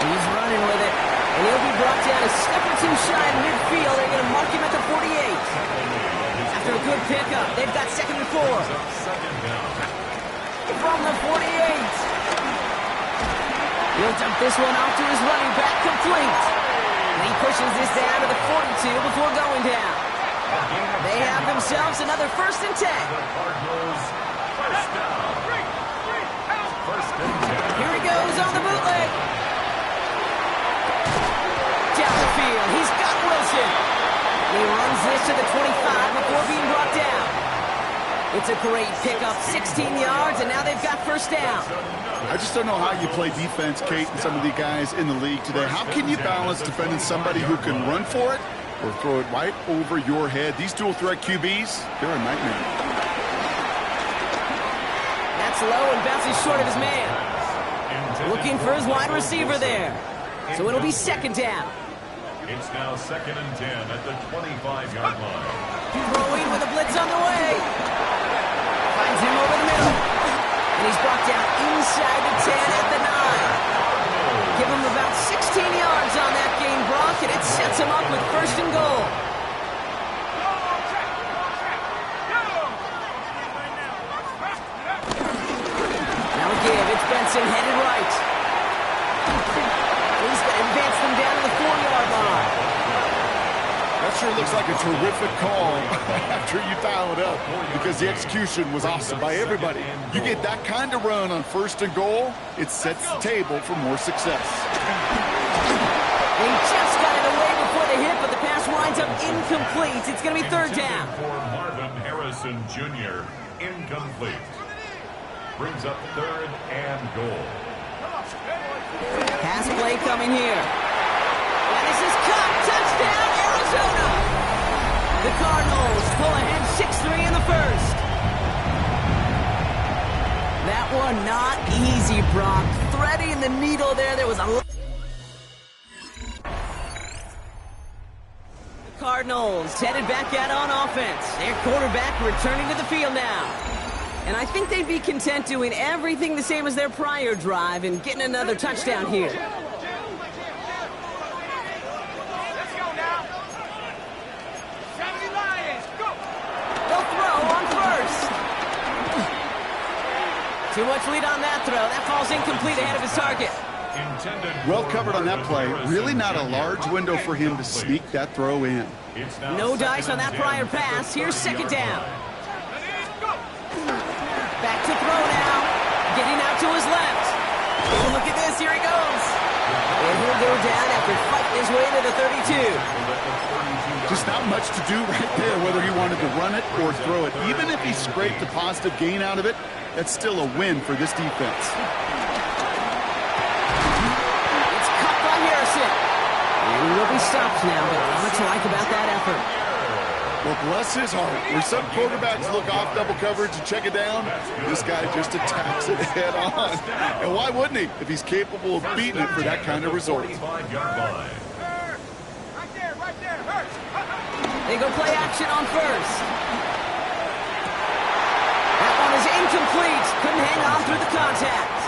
He's running with it. And he'll be brought down a step or two shy in midfield. They're going to mark him at the 48. After a good pickup, they've got second and 4. From the 48. He'll dump this one off to his running back, complete. And he pushes this down to the 42 before going down. They have themselves another first and 10. Here he goes on the bootleg. Down the field, he's got Wilson. He runs this to the 25 before being brought down. It's a great pickup, 16 yards, and now they've got first down. I just don't know how you play defense, Kate, and some of the guys in the league today. How can you balance defending somebody who can run for it or throw it right over your head? These dual-threat QBs, they're a nightmare. That's low and bounces short of his man. Looking for his wide receiver there. So it'll be second down. It's now second and 10 at the 25-yard line. Throwing with a blitz on the way. Finds him over the middle. And he's brought down inside the 10 at the 9. Give him about 16 yards on that gain, Brock, and it sets him up with first and goal. Now a give. It's Benson headed right. He's going to advance them down to the 4-yard line. That sure looks like a terrific call after you dial it up, because the execution was awesome by everybody. You get that kind of run on first and goal, it sets the table for more success. They just got it away before the hit, but the pass wide winds up incomplete. It's going to be third down. For Marvin Harrison Jr., incomplete. Brings up third and goal. Pass play coming here. And this is caught. Touchdown, Arizona. The Cardinals pull ahead 6-3 in the first. That one not easy, Brock. Threading the needle there. There was a... The Cardinals headed back out on offense. Their quarterback returning to the field now. And I think they'd be content doing everything the same as their prior drive and getting another touchdown here. Let's go now. 70 Lions, go! They'll throw on first. Too much lead on that throw. That falls incomplete ahead of his target. Well covered on that play. Really not a large window for him to sneak that throw in. No dice on that prior pass. Here's second down. Back to throw now. Getting out to his left. Oh, look at this. Here he goes. And he'll go down after fighting his way to the 32. Just not much to do right there, whether he wanted to run it or throw it. Even if he scraped a positive gain out of it, that's still a win for this defense. It's cut by Harrison. And he will be stopped now, but not much to like about that effort. Well, bless his heart. Where some quarterbacks look off double coverage and check it down, this guy just attacks it head on. And why wouldn't he if he's capable of beating it for that kind of result? Right there, hurts. They go play action on first. That one is incomplete. Couldn't hang on through the contact.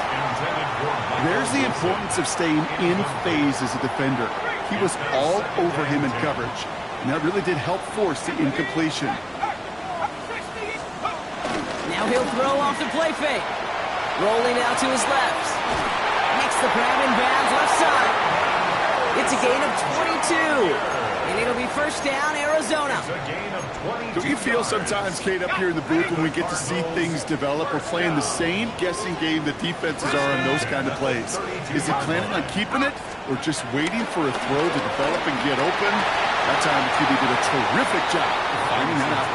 There's the importance of staying in phase as a defender. He was all over him in coverage, and that really did help force the incompletion. Now he'll throw off the play fake. Rolling out to his left. Makes the grab in bounds left side. It's a gain of 22. And it'll be first down, Arizona. Do you feel sometimes, Kate, up here in the booth when we get to see things develop? We're playing the same guessing game that defenses are on those kind of plays. Is he planning on keeping it or just waiting for a throw to develop and get open? That time, the QB did a terrific job of finding that out.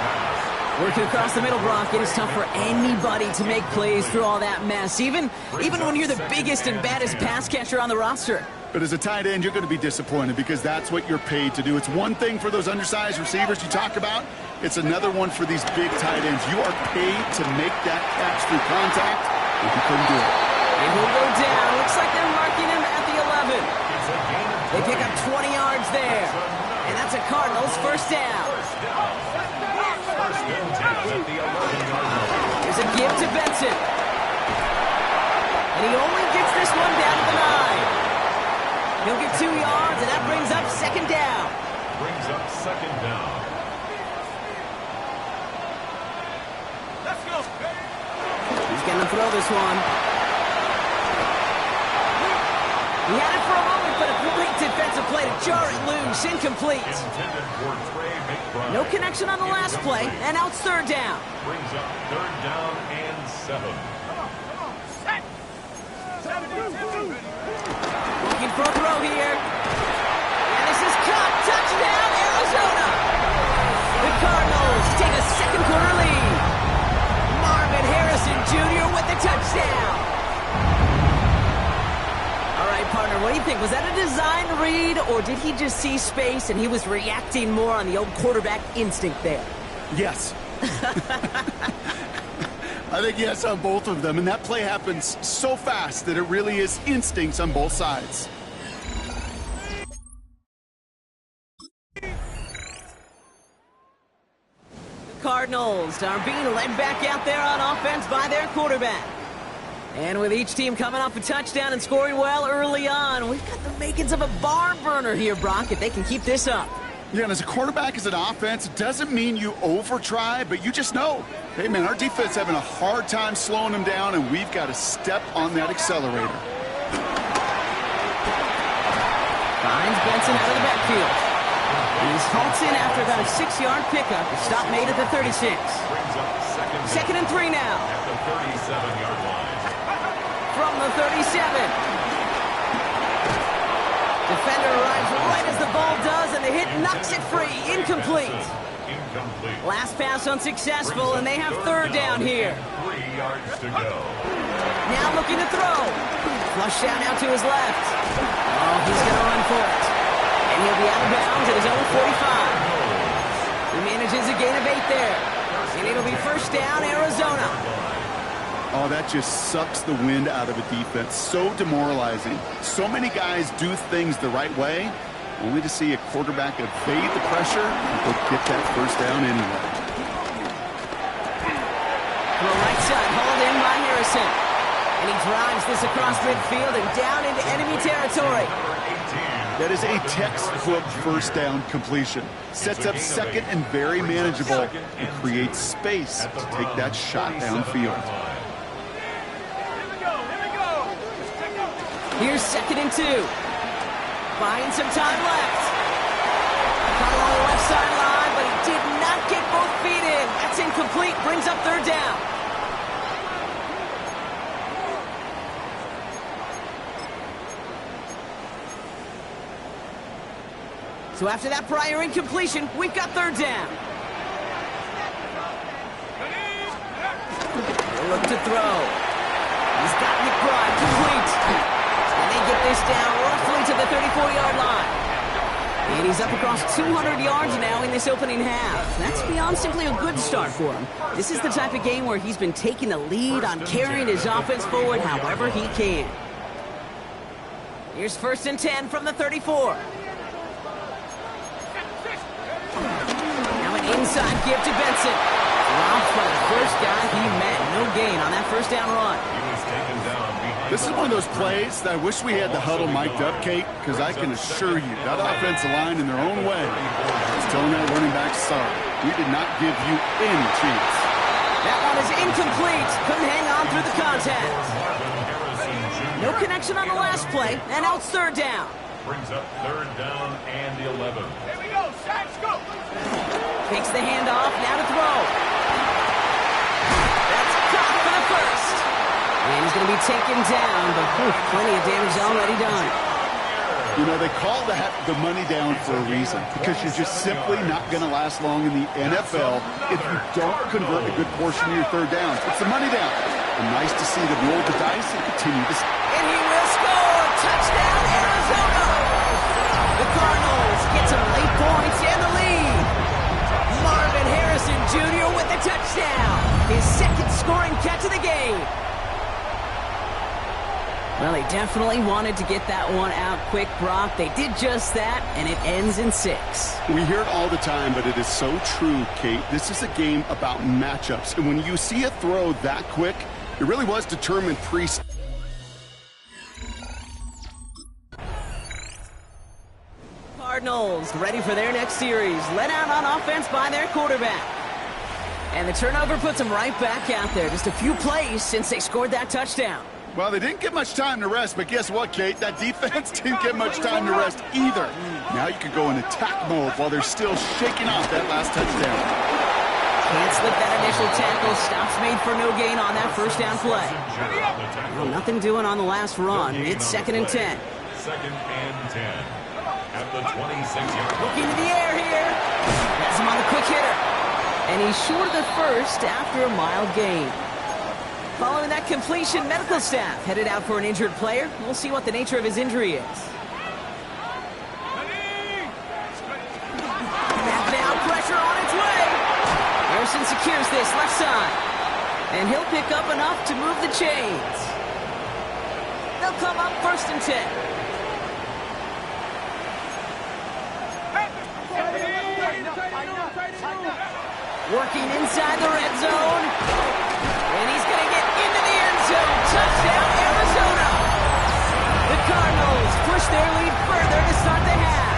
Working across the middle, Brock, it is tough for anybody to make plays through all that mess, even when you're the biggest and baddest pass catcher on the roster. But as a tight end, you're going to be disappointed because that's what you're paid to do. It's one thing for those undersized receivers you talk about. It's another one for these big tight ends. You are paid to make that catch through contact, and he couldn't do it. And he'll go down. Looks like they're marking him at the 11. They pick up 20 yards there. And that's a Cardinals first down. There's a give to Benson. And he only gets this one down to the 9. He'll get 2 yards, and that brings up second down. Let's go. He's going to throw this one. He had it for a moment, but a great defensive play to jar it loose. Incomplete. No connection on the last play, and now it's third down. Brings up third down and 7. Come on, set. 70. Looking for a throw here. And this is caught. Touchdown, Arizona. The Cardinals take a second quarter lead. Marvin Harrison Jr. with the touchdown. All right, partner, what do you think? Was that a design read, or did he just see space and he was reacting more on the old quarterback instinct there? Yes. I think yes on both of them, and that play happens so fast that it really is instincts on both sides. The Cardinals are being led back out there on offense by their quarterback. And with each team coming off a touchdown and scoring well early on, we've got the makings of a barn burner here, Brock, if they can keep this up. Yeah, and as a quarterback, as an offense, it doesn't mean you over-try, but you just know, hey, man, our defense having a hard time slowing them down, and we've got to step on that accelerator. Finds Benson out of the backfield. He's halts in after about a 6-yard pickup. The stop made at the 36. Second and 3 now. At the 37-yard line. From the 37. Defender arrives right as the the ball does, and the hit knocks it free. Incomplete. Incomplete. Last pass unsuccessful, and they have third down here. 3 yards to go. Now looking to throw. Flush down out to his left. Oh, he's going to run for it. And he'll be out of bounds at his own 45. He manages a gain of 8 there. And it'll be first down, Arizona. Oh, that just sucks the wind out of a defense. So demoralizing. So many guys do things the right way, only to see a quarterback evade the pressure and go get that first down anyway. To the right side, hauled in by Harrison. And he drives this across midfield and down into enemy territory. That is a textbook first down completion. Sets up second and very manageable and creates space to take that shot downfield. Here's 2nd and 2. Buying some time left. Caught along the left sideline, but he did not get both feet in. That's incomplete. Brings up third down. So after that prior incompletion, we've got third down. He'll look to throw. He's got McBride complete. And they get this down roughly to the 34-yard line. And he's up across 200 yards now in this opening half. That's beyond simply a good start for him. This is the type of game where he's been taking the lead on carrying his offense forward however he can. Here's 1st and 10 from the 34. Now an inside give to Benson. Dropped by the first guy he met. No gain on that first down run. This is one of those plays that I wish we had the huddle mic'd up, Kate, because I can assure you that offensive line in their own way is telling that running back, sorry, we did not give you any chance. That one is incomplete. Couldn't hang on through the contact. No connection on the last play, and now it's third down. Brings up third down and 11. Here we go, Sacks, go! Takes the handoff, now to throw. That's caught for the first. And he's going to be taken down, but plenty of damage already done. You know, they call that the money down for a reason, because you're just simply not going to last long in the NFL if you don't convert a good portion of your third downs. It's the money down. And nice to see them roll the dice and continue this. And he will score! Touchdown, Arizona! The Cardinals get some late points and the lead. Marvin Harrison Jr. with the touchdown. His 2nd scoring catch of the game. Well, they definitely wanted to get that one out quick, Brock. They did just that, and it ends in 6. We hear it all the time, but it is so true, Kate. This is a game about matchups. And when you see a throw that quick, it really was determined Cardinals ready for their next series. Let out on offense by their quarterback. And the turnover puts them right back out there. Just a few plays since they scored that touchdown. Well, they didn't get much time to rest, but guess what, Kate? That defense didn't get much time to rest either. Now you can go in attack mode while they're still shaking off that last touchdown. Can't slip that initial tackle. Stops made for no gain on that first down play. Well, nothing doing on the last run. It's 2nd and 10. 2nd and 10. At the 26-yard line. Looking to the air here. Has him on the quick hitter. And he's short of the first after a mild gain. Following that completion, medical staff headed out for an injured player. We'll see what the nature of his injury is. Back now, pressure on its way. Harrison secures this left side. And he'll pick up enough to move the chains. They'll come up 1st and 10. Working inside the red zone. And he's going to get into the end zone. Touchdown, Arizona. The Cardinals push their lead further to start the half.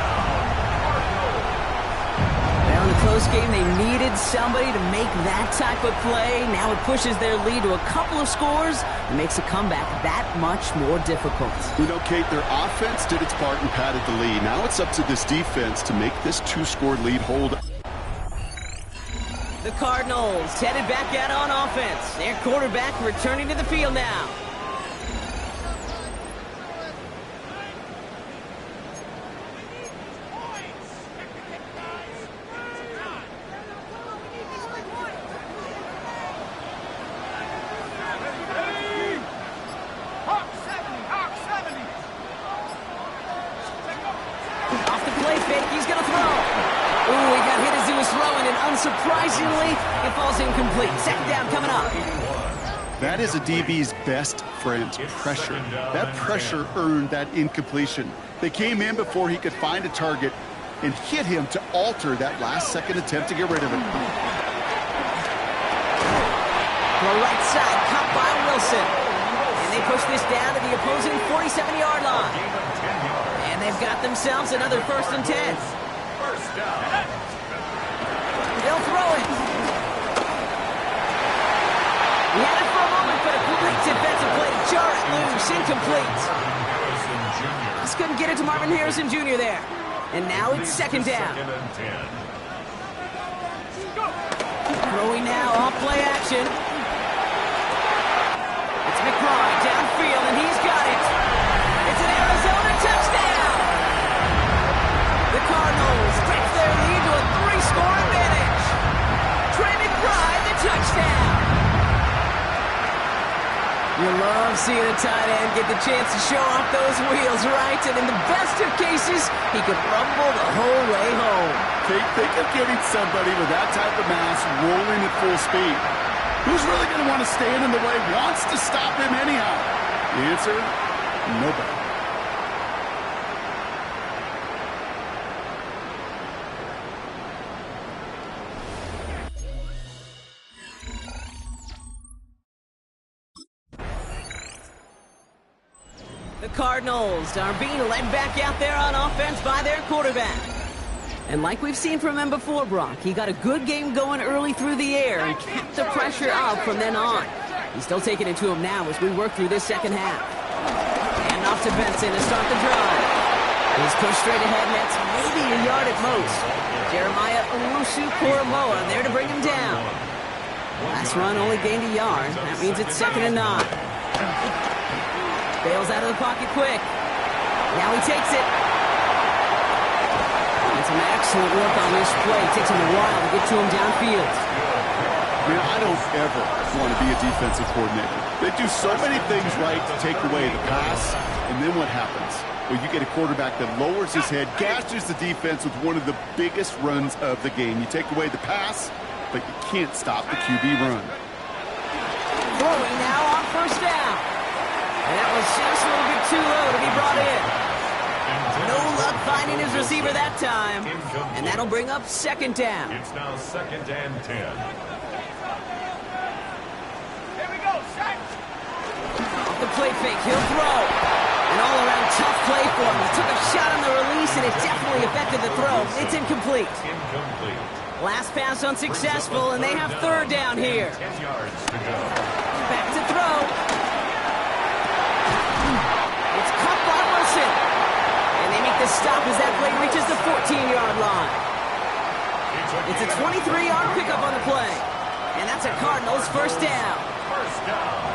Well, in a close game, they needed somebody to make that type of play. Now it pushes their lead to a couple of scores and makes a comeback that much more difficult. You know, Kate, their offense did its part and padded the lead. Now it's up to this defense to make this 2-score lead hold. The Cardinals headed back out on offense. Their quarterback returning to the field now. incomplete. Second down coming up. That is a DB's best friend, pressure. That pressure earned that incompletion. They came in before he could find a target and hit him to alter that last-second attempt to get rid of it. The right side, caught by Wilson. And they push this down to the opposing 47-yard line. And they've got themselves another 1st and 10. They'll throw it. He had it for a moment, but a complete defensive play to jar it loose. Incomplete. Just couldn't get it to Marvin Harrison Jr. there. And now it's 2nd down. Throwing now, off play action. It's McBride downfield, and he's got it. It's an Arizona touchdown. The Cardinals stretch their lead to a 3-score advantage. Trey McBride, the touchdown. You love seeing a tight end get the chance to show off those wheels, right? And in the best of cases, he could rumble the whole way home. Think of getting somebody with that type of mass rolling at full speed. Who's really going to want to stand in the way, wants to stop him anyhow? The answer, nobody. The Cardinals are being led back out there on offense by their quarterback. And like we've seen from him before, Brock, he got a good game going early through the air and kept the pressure up from then on. He's still taking it to him now as we work through this second half. And off to Benson to start the drive. He's pushed straight ahead, and that's maybe a yard at most. Jeremiah Owusu-Koramoah there to bring him down. Last run only gained a yard. That means it's 2nd and 9. Bails out of the pocket quick. Now he takes it. And some excellent work on this play. It takes him a while to get to him downfield. Man, I don't ever want to be a defensive coordinator. They do so many things right to take away the pass, and then what happens? Well, you get a quarterback that lowers his head, gashes the defense with one of the biggest runs of the game. You take away the pass, but you can't stop the QB run. Throwing now on 1st down. And that was just a little bit too low to be brought in. No luck finding his receiver that time. And that'll bring up 2nd down. It's now 2nd and 10. Here we go, set. Off the play fake, he'll throw. An all-around tough play for him. He took a shot on the release, and it definitely affected the throw. It's incomplete. Last pass unsuccessful, and they have 3rd down here. 10 yards to go. Back to throw. It's caught by Wilson. And they make the stop as that play reaches the 14-yard line. It's a 23-yard pickup on the play. And that's a Cardinals 1st down. 1st down.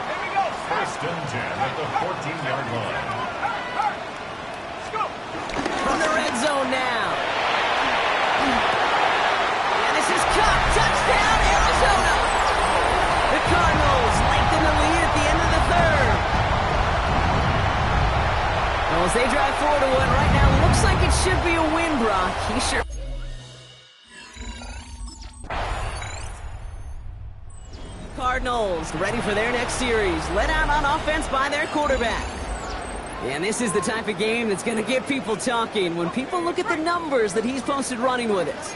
Here we go, set. 1st and 10 at the 14-yard line. Scoop. From the red zone now. And this is caught. Touchdown, Arizona. The Cardinals lengthen the lead at the end of the 3rd. Well, as they drive forward to what right now looks like it should be a win, Brock. He sure... Cardinals ready for their next series. Led out on offense by their quarterback. And this is the type of game that's going to get people talking when people look at the numbers that he's posted running with it.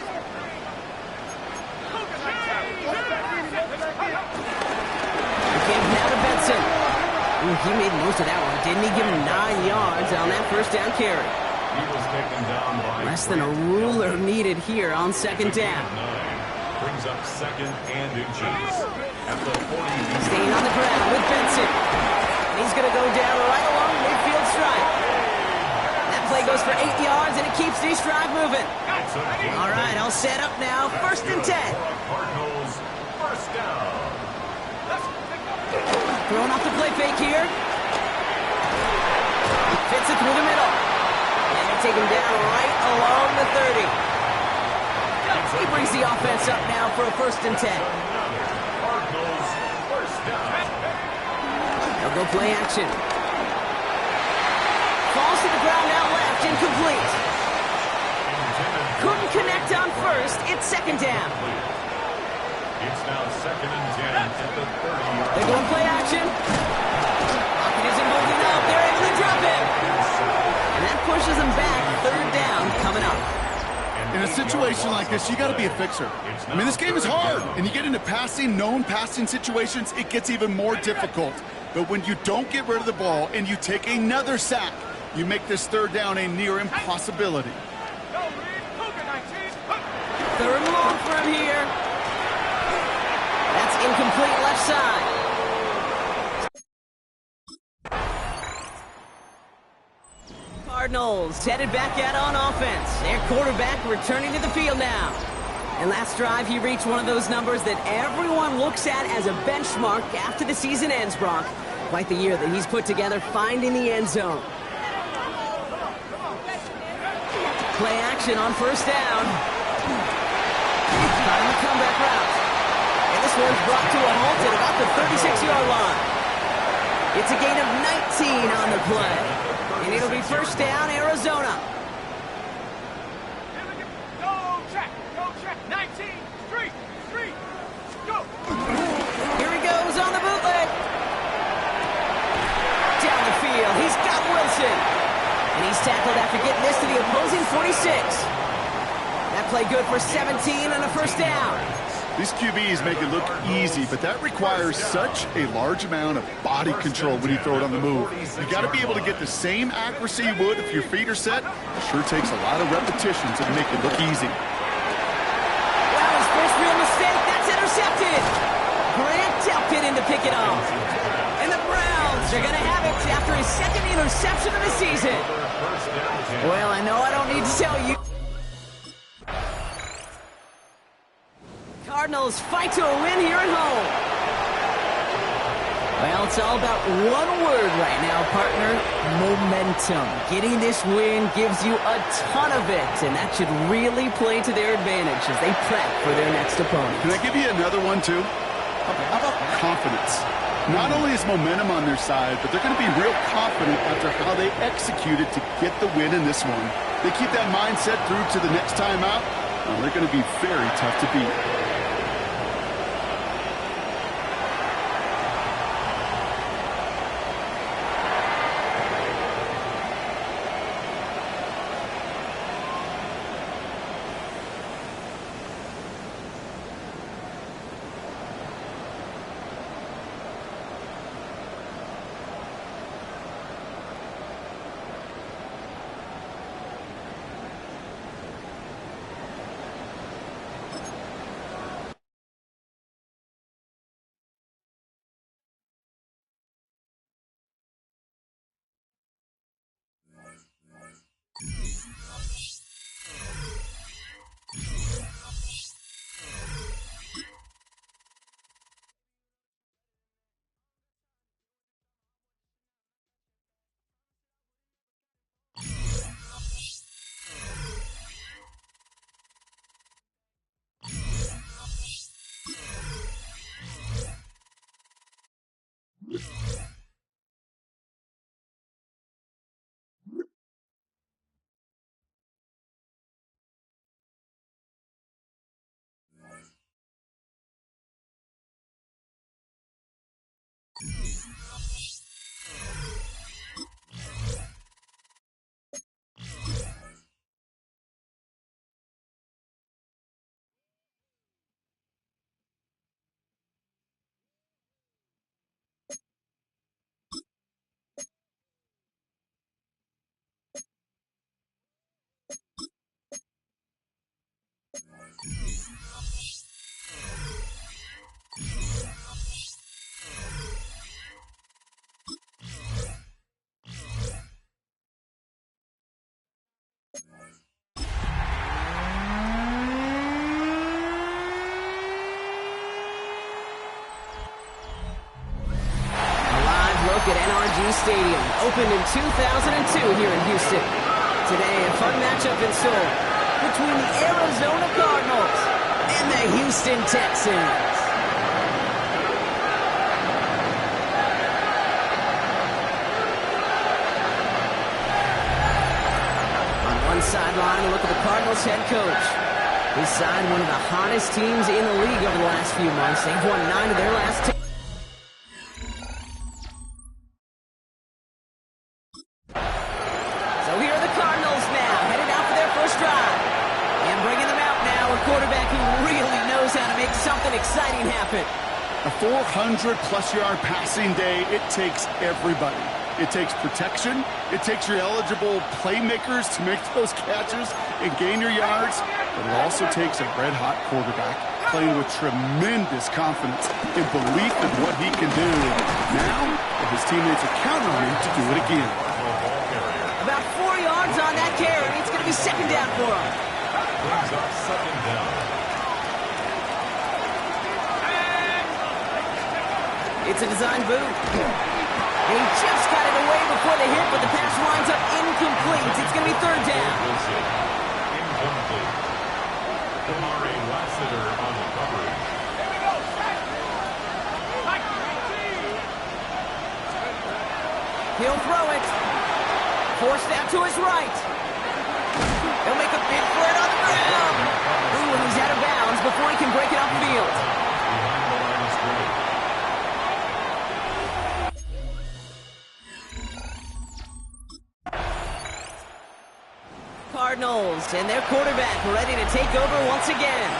Again, now to Benson. Ooh, he made most of that one, didn't he? Give him 9 yards on that 1st down carry. He was taken down by Less than a ruler needed here on 2nd down. 9. Brings up 2nd and inches. At the 40. Staying on the ground with Benson. And he's going to go down right along midfield stripe. That play goes for 8 yards, and it keeps this drive moving. All right, all set up now. 1st and 10. Cardinals 1st down. Throwing off the play fake here. Fits it through the middle. And they take him down right along the 30. He brings the offense up now for a 1st and 10. Cardinals 1st down. They'll go play action. Falls to the ground out left, incomplete. Couldn't connect on 1st. It's 2nd down. It's now 2nd and 10 at the 30-yard line. They go and play action. Pocket isn't holding up. They're able to drop it. And that pushes them back. 3rd down coming up. In a situation like this, you got to be a fixer. I mean, this game is hard, and you get into known passing situations, it gets even more difficult. But when you don't get rid of the ball and you take another sack, you make this 3rd down a near impossibility. 3rd and long for him here. That's incomplete left side. Cardinals headed back out on offense. Their quarterback returning to the field now. And last drive, he reached one of those numbers that everyone looks at as a benchmark after the season ends, Brock. Quite the year that he's put together finding the end zone. Play action on 1st down. Trying the comeback route. And this one's brought to a halt at about the 36-yard line. It's a gain of 19 on the play. And it'll be 1st down, Arizona. Go check, 19, street, go. Here he goes on the bootleg. Down the field, he's got Wilson. And he's tackled after getting this to the opposing 46. That play good for 17 and a 1st down. These QBs make it look easy, but that requires such a large amount of body control when you throw it on the move. You got to be able to get the same accuracy you would if your feet are set. It sure takes a lot of repetition to make it look easy. Well, his first real mistake, that's intercepted. Grant tapped it in to pick it off. And the Browns are going to have it after his 2nd interception of the season. Well, I know I don't need to tell you. Cardinals fight to a win here at home. Well, it's all about one word right now, partner. Momentum. Getting this win gives you a ton of it, and that should really play to their advantage as they prep for their next opponent. Can I give you another one, too? How about confidence? Not only is momentum on their side, but they're going to be real confident after how they executed to get the win in this one. They keep that mindset through to the next time out, well, they're going to be very tough to beat. At NRG Stadium, opened in 2002 here in Houston. Today, a fun matchup in store between the Arizona Cardinals and the Houston Texans. On one sideline, a look at the Cardinals head coach. His side, one of the hottest teams in the league over the last few months. They've won 9 of their last 10. So here are the Cardinals now, headed out for their first drive. And bringing them out now, a quarterback who really knows how to make something exciting happen. A 400-plus-yard passing day, it takes everybody. It takes protection. It takes your eligible playmakers to make those catches and gain your yards. But it also takes a red-hot quarterback playing with tremendous confidence and belief in what he can do. Now, his teammates are counting on him to do it again. About 4 yards on that carry. It's going to be second down for him. Brings up second down. It's a design boot. And he just got it away before the hit, but the pass winds up incomplete. It's going to be third down. Incomplete. Kamari Lassiter on the coverage. He'll throw it. Forced out to his right. He'll make a big play on the ground. Ooh, and he's out of bounds before he can break it upfield. Behind the line of scrimmage. Cardinals and their quarterback ready to take over once again.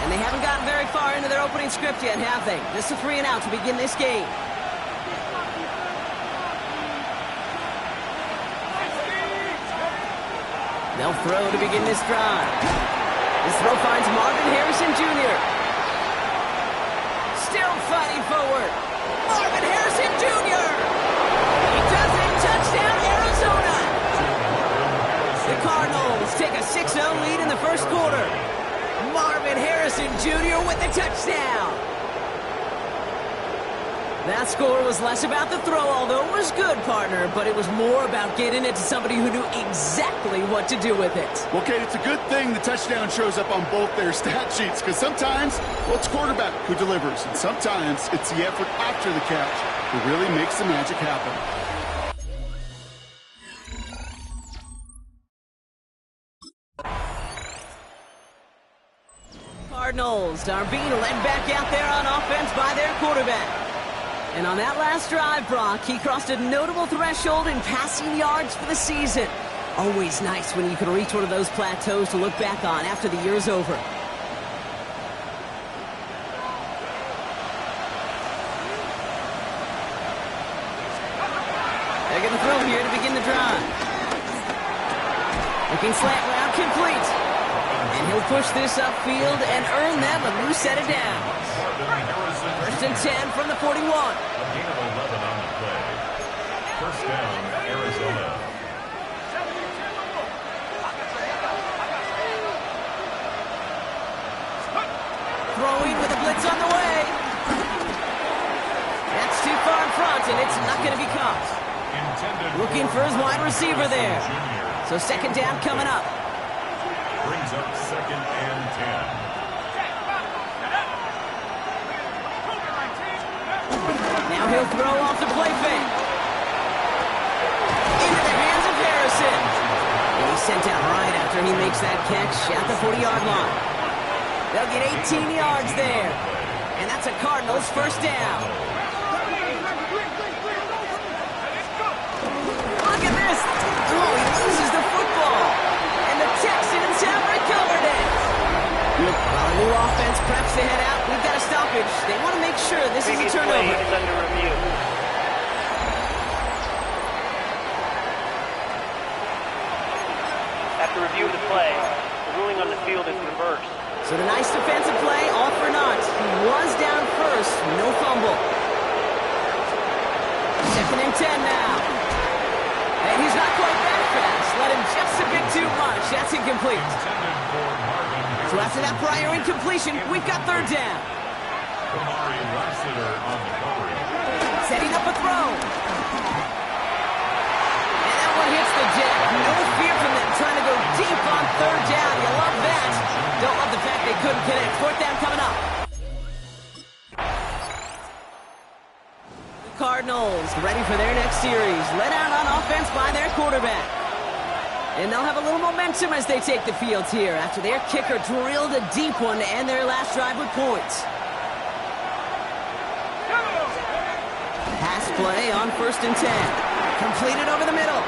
And they haven't gotten very far into their opening script yet, have they? Just a 3 and out to begin this game. They'll throw to begin this drive. This throw finds Marvin Harrison Jr. Still fighting forward. Marvin Harrison Jr. He does it. Touchdown, Arizona. The Cardinals take a 6-0 lead in the first quarter. Marvin Harrison Jr. with the touchdown. That score was less about the throw, although it was good, partner, but it was more about getting it to somebody who knew exactly what to do with it. Well, Kate, it's a good thing the touchdown shows up on both their stat sheets, because sometimes, well, it's quarterback who delivers, and sometimes it's the effort after the catch who really makes the magic happen. Cardinals are being led back out there on offense by their quarterback. And on that last drive, Brock, he crossed a notable threshold in passing yards for the season. Always nice when you can reach one of those plateaus to look back on after the year's over. They're going to throw here to begin the drive. Looking slant route complete. And he'll push this upfield and earn them a new set of downs. First and 10 from the 41. A gain of 11 on the play. First down, Arizona. Throwing with a blitz on the way. That's too far in front, and it's not going to be caught. Looking for his wide receiver there. So second down coming up. Brings up second and 10. Now he'll throw off the play fake. Into the hands of Harrison. And he's sent out right after he makes that catch at the 40-yard line. They'll get 18 yards there. And that's a Cardinals first down. Look at this. Oh, he loses the football. And the Texans have recovered it. While a new offense preps to head out, we've got a stoppage. They want to make sure this is a turnover. Is under review. After review of the play, the ruling on the field is reversed. So the nice defensive play, all for naught. He was down first, no fumble. Second and 10 now. And he's not quite that fast. Let him just a bit too much. That's incomplete. So after that prior incompletion, we've got third down. Kamari Lassiter on the coverage. Setting up a throw. And that one hits the deck. No fear from them trying to go deep on third down. You love that. Don't love the fact they couldn't connect. Fourth down coming up. Cardinals ready for their next series. Led out on offense by their quarterback. And they'll have a little momentum as they take the field here after their kicker drilled a deep one to end their last drive with points. Pass play on 1st and 10. Completed over the middle.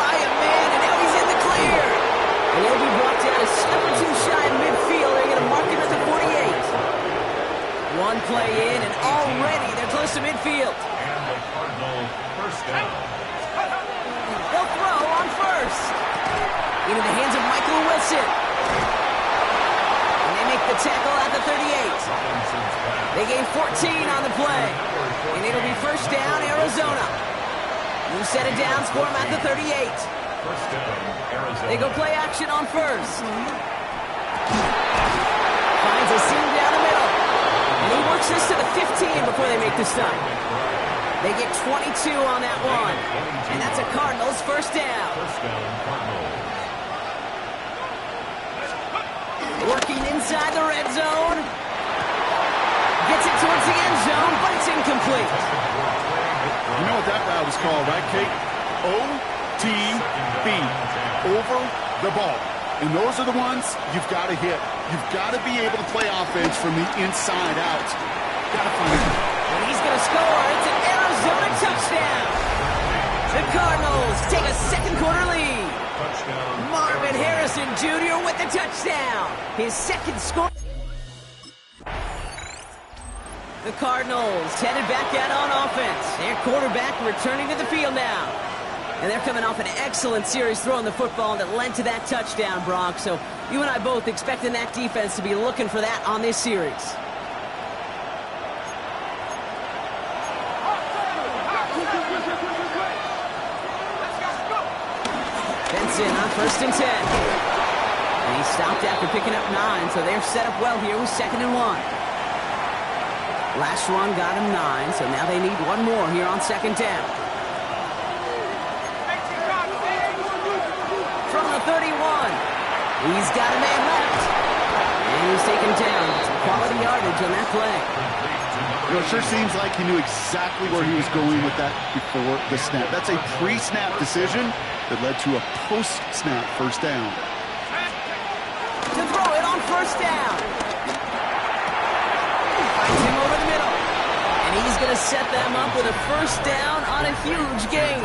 By a man, and now he's in the clear. And he'll be brought down a step or two shy of midfield. They're going to mark him at the 48. One play in, and already they're close to midfield. And the Cardinal first down. They'll throw on 1st. Into the hands of Michael Wilson. And they make the tackle at the 38. They gain 14 on the play. And it'll be 1st down, Arizona. New set of downs for him at the 38. First down, Arizona. They go play action on 1st. Finds a seam down the middle. And he works this to the 15 before they make the stop. They get 22 on that one. And that's a Cardinals first down. First down, Cardinals. Working inside the red zone. Gets it towards the end zone, but it's incomplete. You know what that route is called, right, Kate? OTB. Over the ball. And those are the ones you've got to hit. You've got to be able to play offense from the inside out. Got to find it. And he's going to score. It's an Arizona touchdown. The Cardinals take a second quarter lead. Touchdown. Marvin Harrison Jr. with the touchdown. His second score. The Cardinals headed back out on offense. Their quarterback returning to the field now. And they're coming off an excellent series throwing the football that led to that touchdown, Brock. So you and I both expecting that defense to be looking for that on this series. Benson on 1st and 10. And he stopped after picking up 9, so they're set up well here with 2nd and 1. Last run got him 9, so now they need one more here on 2nd down. From the 31, he's got a man left. And he's taken down. Some quality yardage on that play. You know, it sure seems like he knew exactly where he was going with that before the snap. That's a pre-snap decision that led to a post-snap first down. To throw it on 1st down. Finds him over the middle. And he's going to set them up with a 1st down on a huge gain.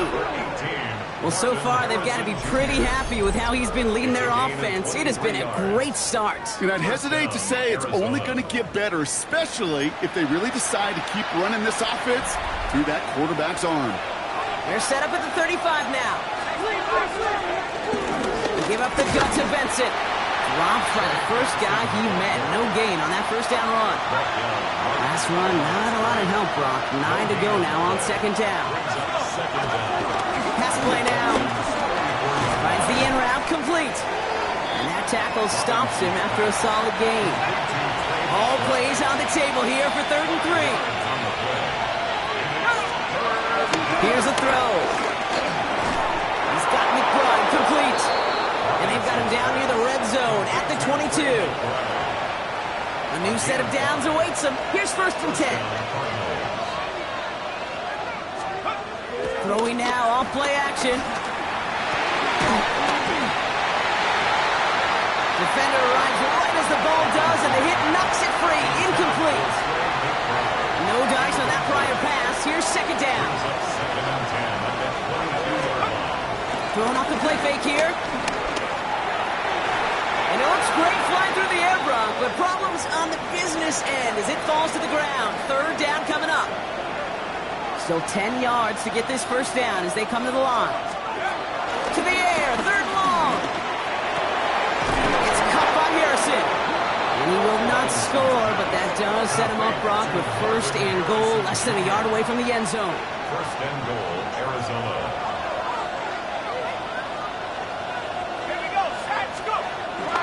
Well, so far, they've got to be pretty happy with how he's been leading their offense. It has been a great start. And I'd hesitate to say it's only going to get better, especially if they really decide to keep running this offense through that quarterback's arm. They're set up at the 35 now. They give up the gut to Benson. Dropped by the first guy he met. No gain on that 1st down run. Last run, not a lot of help, Brock. 9 to go now on 2nd down. Pass play now. Finds the in route complete. And that tackle stops him after a solid gain. All plays on the table here for 3rd and 3. Here's a throw. He's got McBride complete. And they've got him down near the red zone at the 22. A new set of downs awaits him. Here's 1st and 10. Throwing now off play action. Defender arrives right as the ball does, and the hit knocks it free. Incomplete. No dice on that prior pass. Here's 2nd down. Throwing off the play fake here. And it looks great flying through the air, Brock, but problems on the business end as it falls to the ground. 3rd down coming up. Still 10 yards to get this 1st down as they come to the line. To the air, 3rd long. It's caught by Harrison. And he will not score, but that does set him up, Brock, with 1st and goal, less than a yard away from the end zone. 1st and goal, Arizona.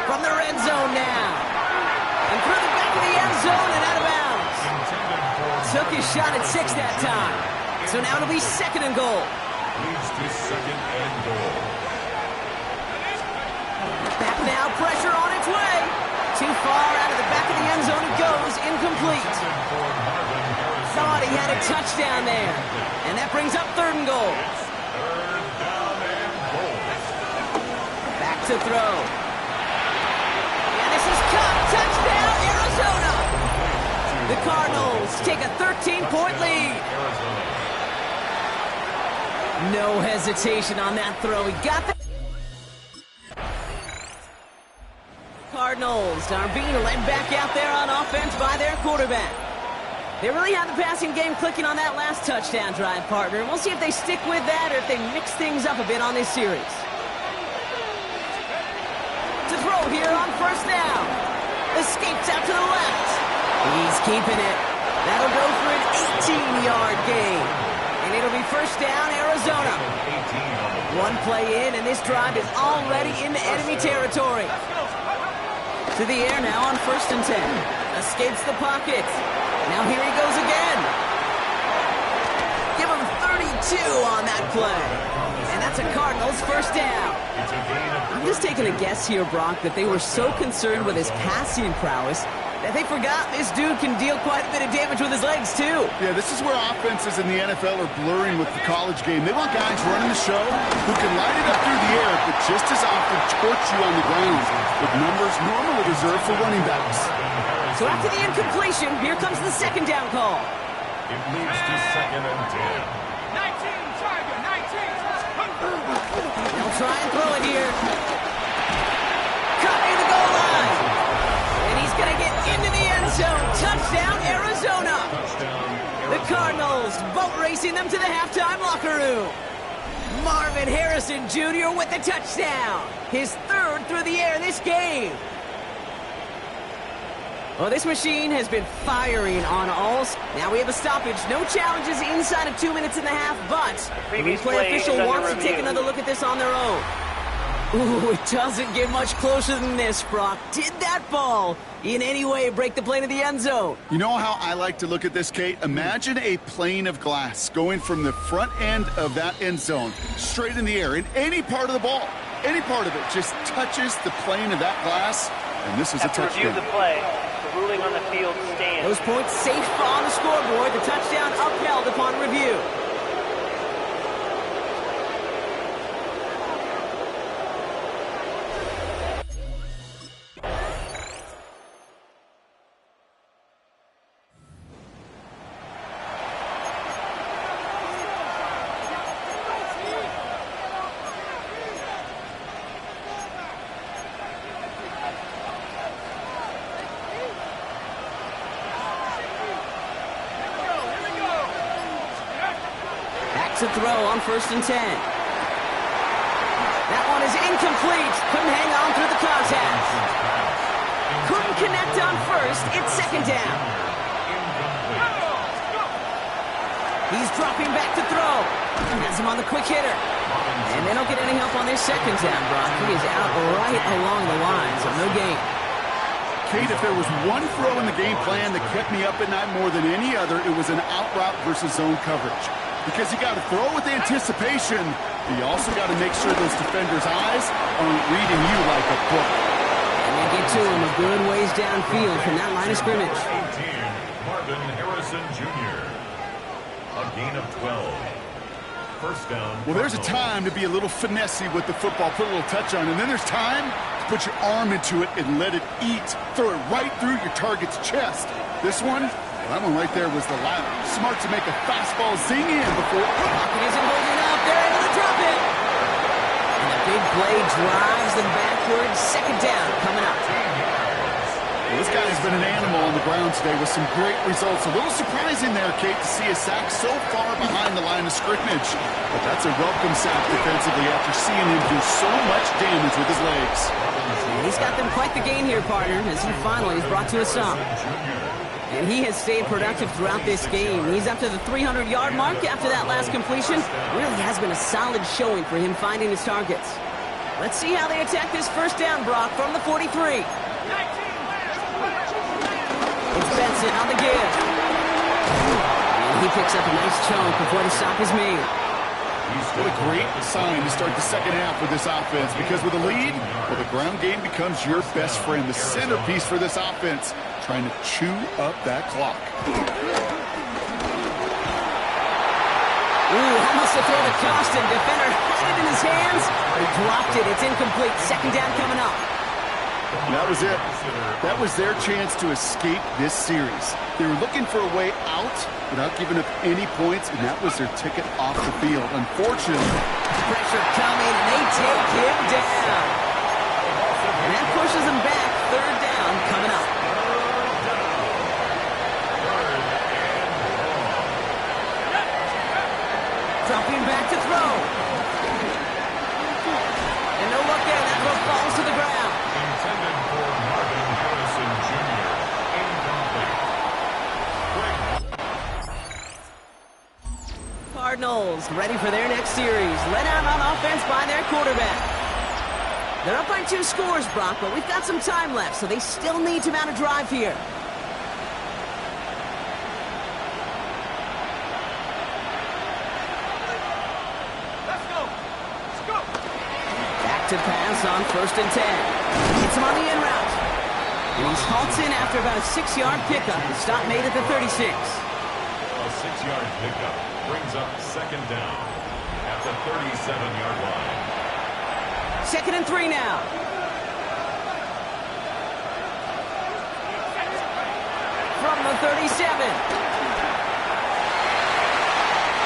From the red zone now. And through the back of the end zone and out of bounds. Took his shot at 6 that time. So now it'll be 2nd and goal. Leads to 2nd and goal. Back now, pressure on its way. Too far out of the back of the end zone it goes, incomplete. Thought he had a touchdown there. And that brings up 3rd and goal. 3rd down and goal. to throw. And this is caught. Touchdown, Arizona. The Cardinals take a 13-point lead. No hesitation on that throw. He got the Cardinals are being led back out there on offense by their quarterback. They really have the passing game clicking on that last touchdown drive, partner. We'll see if they stick with that or if they mix things up a bit on this series. To throw here on first down. Escapes out to the left. He's keeping it. That'll go for an 18-yard gain. And it'll be first down, Arizona. One play in, and this drive is already into enemy territory. To the air now on first and 10. Escapes the pocket. Now here he goes again. Give him 32 on that play. And that's a Cardinals first down. I'm just taking a guess here, Brock, that they were so concerned with his passing prowess that they forgot this dude can deal quite a bit of damage with his legs, too. Yeah, this is where offenses in the NFL are blurring with the college game. They want guys running the show who can light it up through the air, but just as often torch you on the ground with numbers normally reserved for running backs. So after the incompletion, here comes the second down call. It leads to second and 10. 19, Tiger, 19. They'll try and throw it here. Cut near the goal line. And he's going to get into the end zone. Touchdown, Arizona. The Cardinals boat racing them to the halftime locker room. Marvin Harrison Jr. with the touchdown. His third through the air this game. Well, this machine has been firing on all. Now we have a stoppage. No challenges inside of 2 minutes and a half, but the replay official wants to take another look at this on their own. Ooh, it doesn't get much closer than this, Brock. Did that ball in any way break the plane of the end zone? You know how I like to look at this, Kate? Imagine a plane of glass going from the front end of that end zone straight in the air, and any part of the ball, any part of it just touches the plane of that glass, and this is a touchdown. Review the play. The ruling on the field stands. Those points safe on the scoreboard. The touchdown upheld upon review. To throw on first and 10. That one is incomplete. Couldn't hang on through the contact. Couldn't connect on first. It's second down. He's dropping back to throw. Has him on the quick hitter. And they don't get any help on this second down, Brock. He is out right along the line, so no gain. Kate, if there was one throw in the game plan that kept me up at night more than any other, it was an out route versus zone coverage. Because you got to throw with anticipation, but you also got to make sure those defenders' eyes aren't reading you like a book. And they get to him a good ways downfield from that line of scrimmage. 18, Marvin Harrison Jr. A gain of 12. First down. Well, there's a time to be a little finessey with the football, put a little touch on, and then there's time to put your arm into it and let it eat. Throw it right through your target's chest. This one, that one right there was the latter. Smart to make a fastball zing in before. Pocket isn't holding up. They're able to drop it. And a big play drives them backwards. Second down coming up. Well, this guy's been an animal on the ground today with some great results. A little surprising there, Kate, to see a sack so far behind the line of scrimmage. But that's a welcome sack defensively after seeing him do so much damage with his legs. And he's got them quite the gain here, partner, as he finally is brought to a stop. And he has stayed productive throughout this game. He's up to the 300-yard mark after that last completion. Really has been a solid showing for him finding his targets. Let's see how they attack this first down, Brock, from the 43. It's Benson on the give. And he picks up a nice chunk before the stop is made. What a great sign to start the second half with this offense, because with a lead, well, the ground game becomes your best friend, the centerpiece for this offense, trying to chew up that clock. Ooh, almost Looks to throw the Costin. Defender had it in his hands, but he dropped it. It's incomplete. Second down coming up. That was it. That was their chance to escape this series. They were looking for a way out without giving up any points, and that was their ticket off the field. Unfortunately, Pressure coming, and they take him down. And that pushes him back. Third down coming up. Dropping back to throw. And no luck there. That throw falls to the ground. Intended for Marvin Harrison Jr. Incomplete. Cardinals ready for their next series. Led out on offense by their quarterback. They're up by 2 scores, Brock, but we've got some time left, so they still need to mount a drive here. Let's go. Let's go. Back to pass on 1st and 10. Hits him on the in route. And he's halts in after about a 6-yard pickup. The stop made at the 36. A 6-yard pickup brings up second down at the 37-yard line. 2nd and 3 now. From the 37.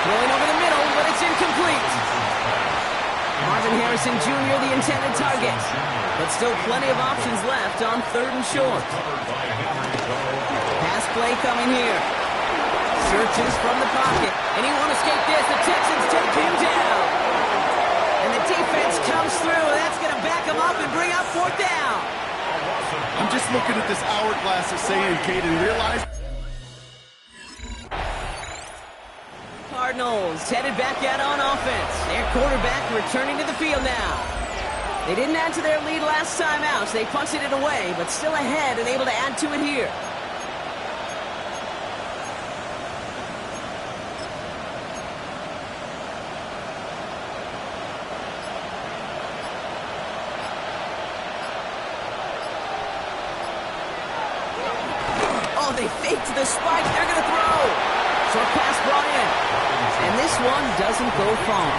Rolling over the middle, but it's incomplete. Marvin Harrison Jr. the intended target. But still plenty of options left on 3rd and short. Pass play coming here. Searches from the pocket. And he won't escape this. The Texans take him down. And the defense comes through. That's going to back him up and bring up 4th down. I'm just looking at this hourglass of saying, Kate, and realize Cardinals headed back out on offense. Their quarterback returning to the field now. They didn't add to their lead last time out, so they punted it away, but still ahead and able to add to it here. Oh, they faked the spike. They're going to throw. Short pass brought in. And this one doesn't go far.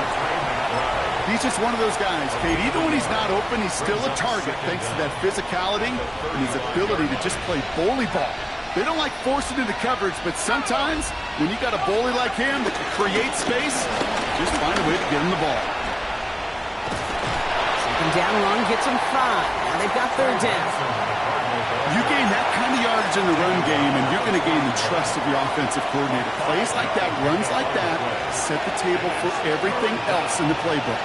he's just one of those guys, Kate. Even when he's not open, he's still a target thanks to that physicality and his ability to just play bully ball. They don't like forcing into coverage, but sometimes when you got a bully like him that can create space, just find a way to get him the ball. Second down run gets him 5. Now they've got third down. You gain that kind of yardage in the run game, and you're going to gain the trust of your offensive coordinator. Plays like that, runs like that, set the table for everything else in the playbook.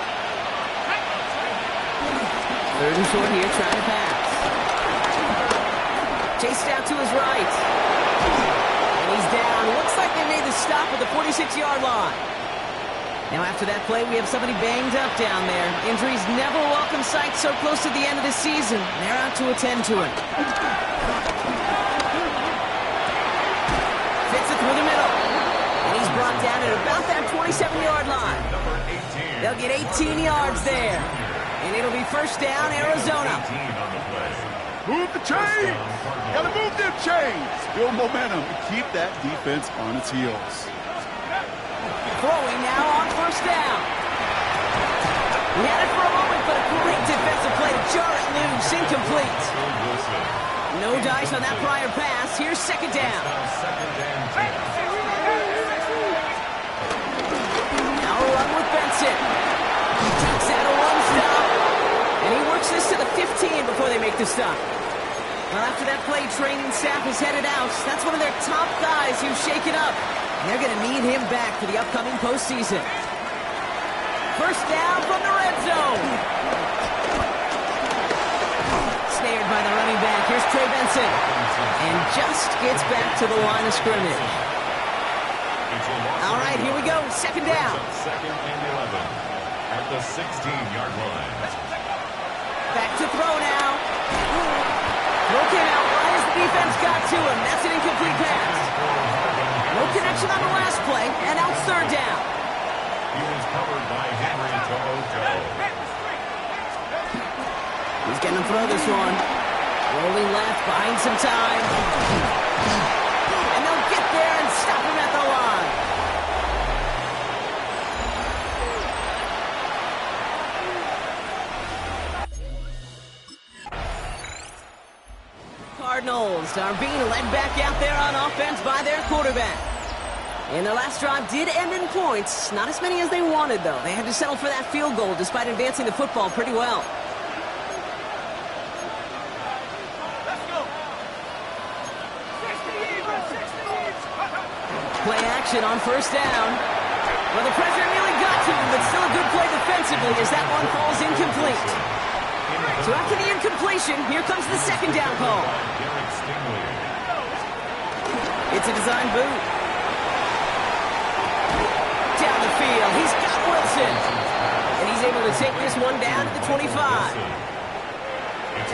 Third and short here, trying to pass. Chased out to his right. And he's down. Looks like they made the stop at the 46-yard line. Now after that play, we have somebody banged up down there. Injuries never a welcome sight so close to the end of the season. They're out to attend to it. Fits it through the middle. And he's brought down at about that 27-yard line. They'll get 18 yards there. And it'll be first down, Arizona. Move the chains! Gotta move them chains! Build momentum and keep that defense on its heels. Throwing now on first down. He had it for a moment, but a great defensive play to jar it loose. Incomplete. No dice on that prior pass. Here's second down. Now a run with Benson. He takes out a run stop. And he works this to the 15 before they make the stop. Well, after that play, training staff is headed out. That's one of their top guys who's shaken up. They're going to need him back for the upcoming postseason. First down from the red zone. Snared by the running back. Here's Trey Benson. And just gets back to the line of scrimmage. All right, here we go. Second down. Second and 11 at the 16-yard line. Back to throw now. Throw came out right as the defense got to him. That's an incomplete pass. No connection on the last play, and now it's third down. He was covered by Henry To'o. He's going to throw this one. Rolling left, buying some time. And they'll get there and stop him at the line. Cardinals are being led back out there on offense by their quarterback. And their last drive did end in points. Not as many as they wanted, though. They had to settle for that field goal despite advancing the football pretty well. Let's go. Play action on first down. Well, the pressure nearly got to him, but still a good play defensively as that one falls incomplete. So after the incompletion, here comes the second down call. It's a design boot. Down the field, he's got Wilson. And he's able to take this one down at the 25.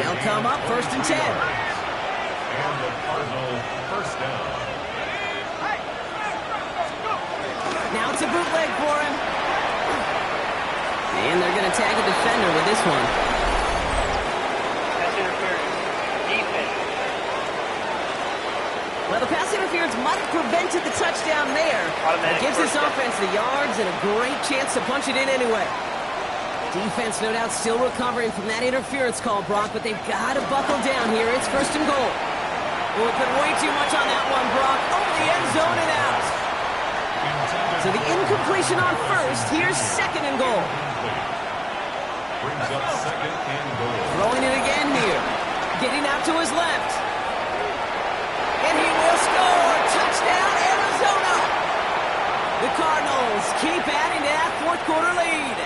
They'll come up first and 10. And the Cardinal first down. Now it's a bootleg for him. And they're going to tag a defender with this one. Pass interference. Defense. Well, the pass interference might have prevented the touchdown there. It gives this offense the yards and a great chance to punch it in anyway. Defense, no doubt, still recovering from that interference call, Brock, but they've got to buckle down here. It's first and goal. Well, we put way too much on that one, Brock. Over the end zone and out. So the incompletion on first. Here's second and goal. Brings up second and goal. Throwing it again here. Getting out to his left. And he will score. Touchdown, Arizona. The Cardinals keep adding to that fourth quarter lead.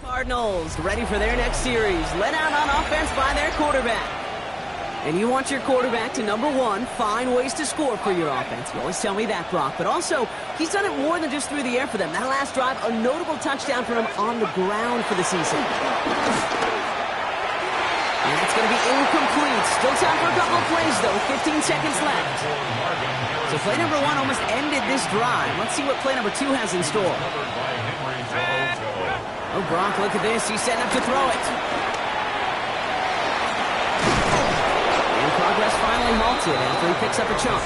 Cardinals ready for their next series. Led out on offense by their quarterback. And you want your quarterback to, number one, find ways to score for your offense. You always tell me that, Brock. But also, he's done it more than just through the air for them. That last drive, a notable touchdown for him on the ground for the season. And that's going to be incomplete. Still time for a couple of plays, though. 15 seconds left. So play number one almost ended this drive. Let's see what play number two has in store. Oh, Brock, look at this. He's setting up to throw it. Progress finally halted after he picks up a chunk.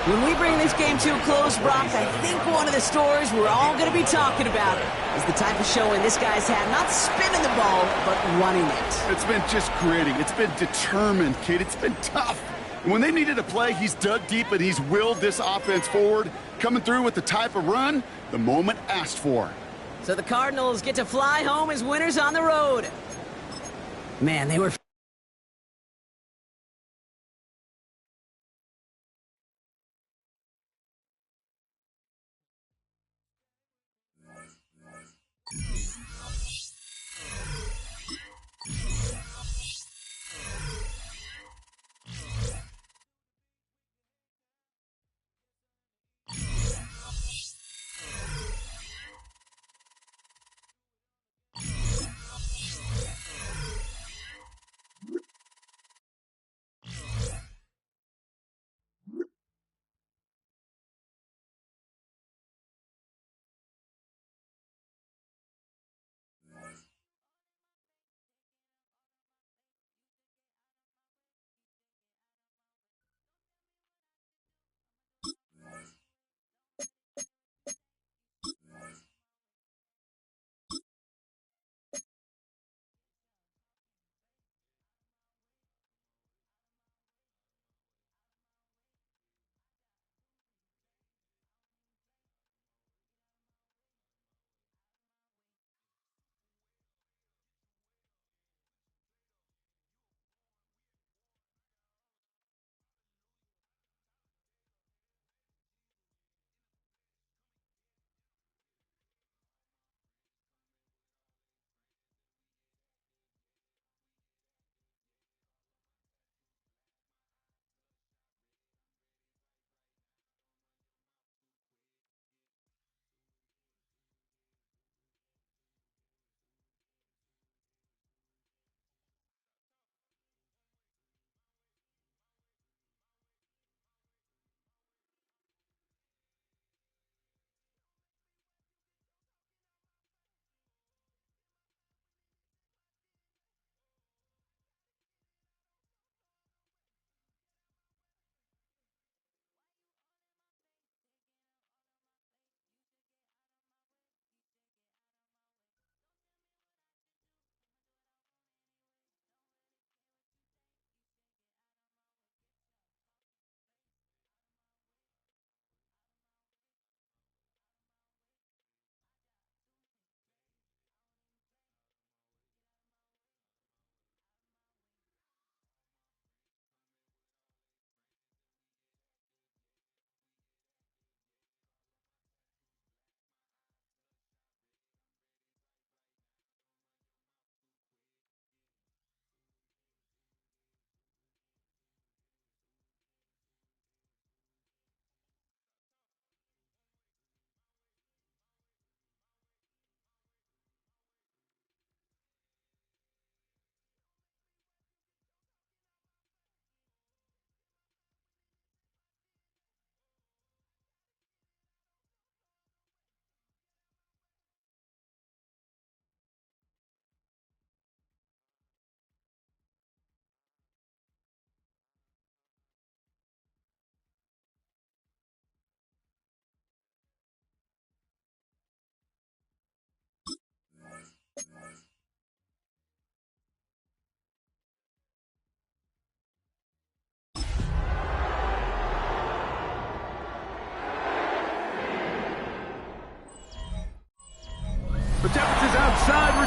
When we bring this game to a close, Brock, I think one of the stories we're all going to be talking about is the type of showing this guy's had, not spinning the ball, but running it. It's been just gritty. It's been determined, kid. It's been tough. And when they needed a play, he's dug deep and he's willed this offense forward, coming through with the type of run the moment asked for. So the Cardinals get to fly home as winners on the road. Man, they were...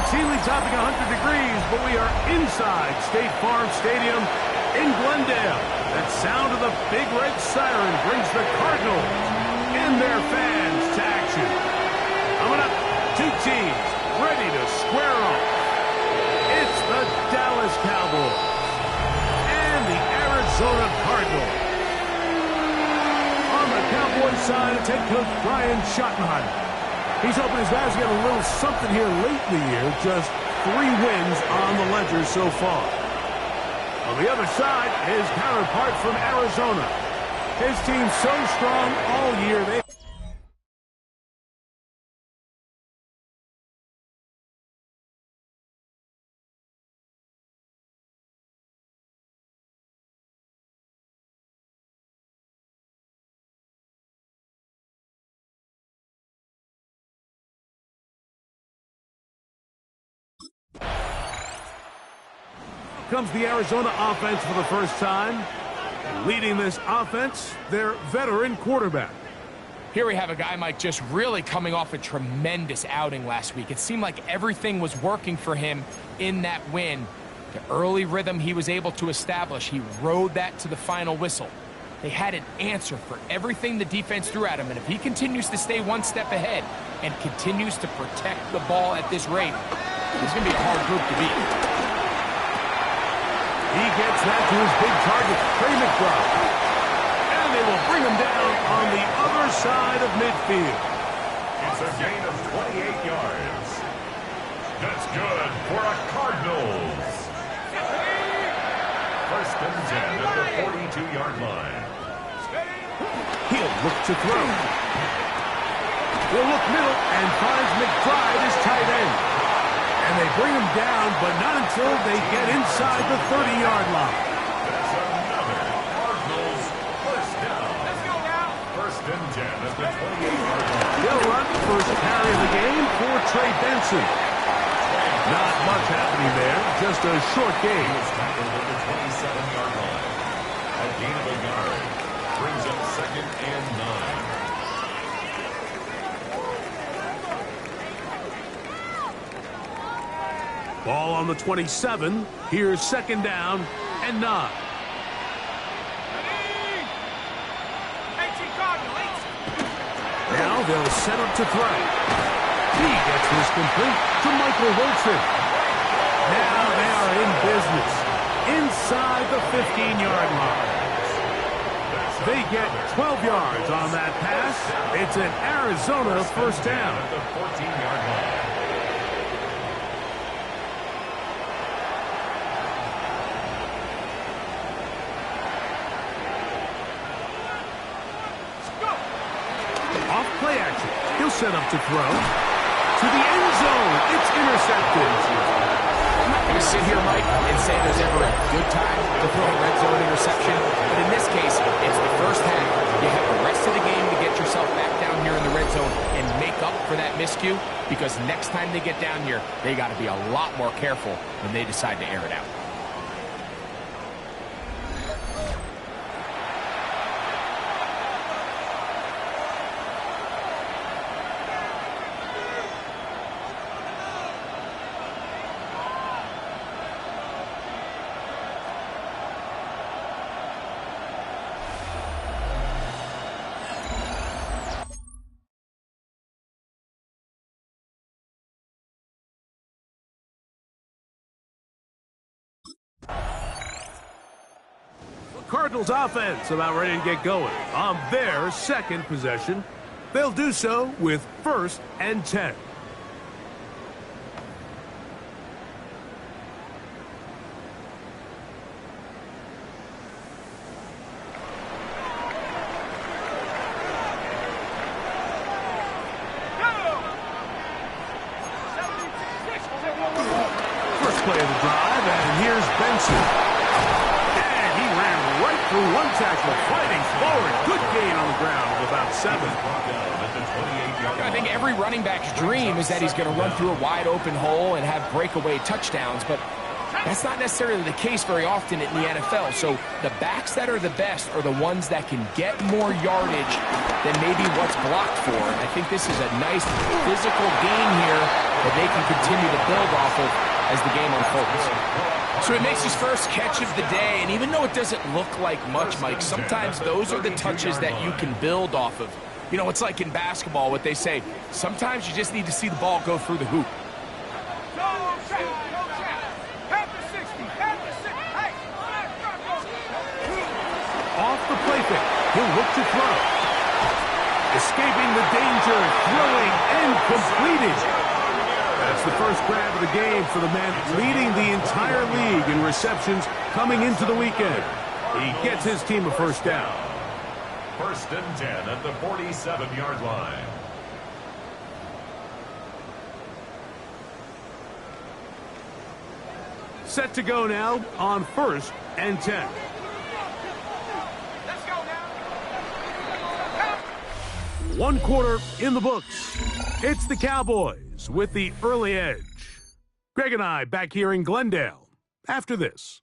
routinely topping 100 degrees, but we are inside State Farm Stadium in Glendale. That sound of the big red siren brings the Cardinals and their fans to action. Coming up, two teams ready to square off. It's the Dallas Cowboys and the Arizona Cardinals. On the Cowboys side, it's head coach Brian Schottenheimer. He's hoping his guys get a little something here late in the year. Just 3 wins on the ledger so far. On the other side, his counterpart from Arizona. His team's so strong all year. Comes the Arizona offense for the first time. Leading this offense, their veteran quarterback. Here we have a guy, Mike, just really coming off a tremendous outing last week. It seemed like everything was working for him in that win. The early rhythm he was able to establish, he rode that to the final whistle. They had an answer for everything the defense threw at him, and if he continues to stay one step ahead and continues to protect the ball at this rate, he's going to be a hard group to beat. He gets that to his big target, Trey McBride. And they will bring him down on the other side of midfield. It's a gain of 28 yards. That's good for a Cardinals. First and 10 at the 42-yard line. He'll look to throw. He'll look middle and finds McBride as tight end. And they bring him down, but not until they get inside the 30-yard line. That's another Cardinals first down. Let's go now. First and 10 at the 28-yard line. They'll run first carry of the game for Trey Benson. Not much happening there, just a short gain. He was tackled at the 27-yard line. A gain of a yard brings up second and 9. Ball on the 27. Here's second down and 9. Now they'll set up to throw. He gets this complete to Michael Wilson. Now they are in business inside the 15-yard line. They get 12 yards on that pass. It's an Arizona first down. At the 14-yard line. Play action. He'll set up to throw. To the end zone. It's intercepted. I'm not going to sit here, Mike, and say there's ever a good time to throw a red zone interception. But in this case, it's the first half. You have the rest of the game to get yourself back down here in the red zone and make up for that miscue. Because next time they get down here, they got to be a lot more careful when they decide to air it out. Cardinals offense about ready to get going on their second possession. They'll do so with first and 10. First play of the drive, and here's Benson. Through one tackle, fighting forward. Good gain on the ground of about 7. I think every running back's dream is that he's going to run through a wide open hole and have breakaway touchdowns, but That's not necessarily the case very often in the NFL. So the backs that are the best are the ones that can get more yardage than maybe what's blocked for. And I think this is a nice physical gain here that they can continue to build off of as the game unfolds. So he makes his first catch of the day, and even though it doesn't look like much, Mike, sometimes those are the touches that you can build off of. You know, it's like in basketball, what they say, sometimes you just need to see the ball go through the hoop. Off the play fake, he'll look to throw. Escaping the danger, throwing, and completing. That's the first grab of the game for the man leading the entire league in receptions coming into the weekend. He gets his team a first down. 1st and 10 at the 47-yard line. Set to go now on 1st and 10. Let's go now. 1 quarter in the books. It's the Cowboys with the early edge. Greg and I back here in Glendale after this.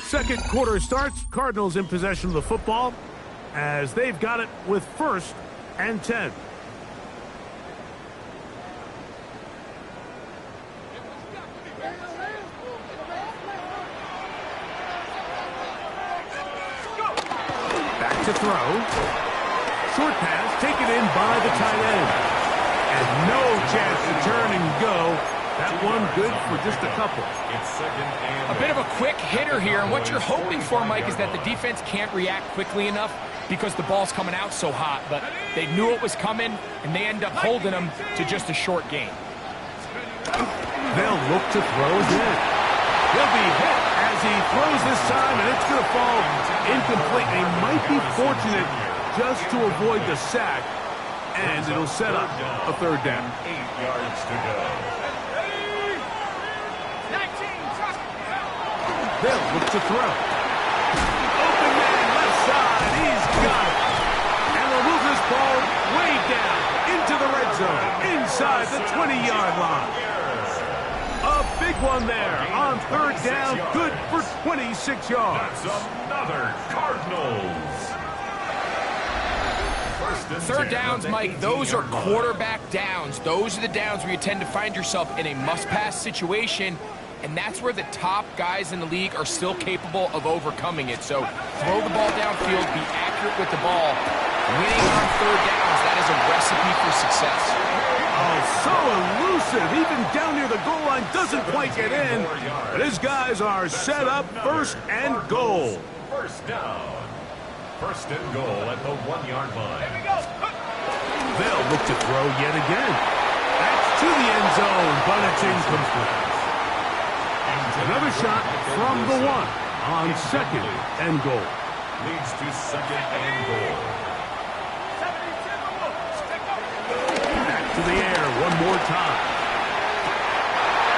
Second quarter starts. Cardinals in possession of the football as they've got it with 1st and 10. Back to throw. Short pass taken in by the tight end. And no chance to turn and go. That one good for just a couple. It's 2nd and A bit of a quick hitter here, and what you're hoping for, Mike, is that the defense can't react quickly enough because the ball's coming out so hot, but they knew it was coming, and they end up holding them to just a short gain. They'll look to throw again. He'll be hit as he throws this time, and it's going to fall incomplete. They might be fortunate just to avoid the sack, and it'll set up a 3rd down. 8 yards to go. They'll look to throw. Open man, left side. He's got it. And they'll move this ball way down into the red zone, inside the 20-yard line. A big one there on 3rd down, good for 26 yards. That's another Cardinals. 3rd downs, Mike, those are quarterback downs. Those are the downs where you tend to find yourself in a must-pass situation, and that's where the top guys in the league are still capable of overcoming it. So throw the ball downfield, be accurate with the ball. Winning on 3rd downs, that is a recipe for success. Oh, so elusive. Even down near the goal line, doesn't quite get in. But his guys are set up 1st and goal. 1st down. 1st and goal at the 1-yard line. They'll look to throw yet again. That's to the end zone, but it's incomplete. Another shot from the 1 on 2nd and goal. Leads to 2nd and goal. Back to the air one more time.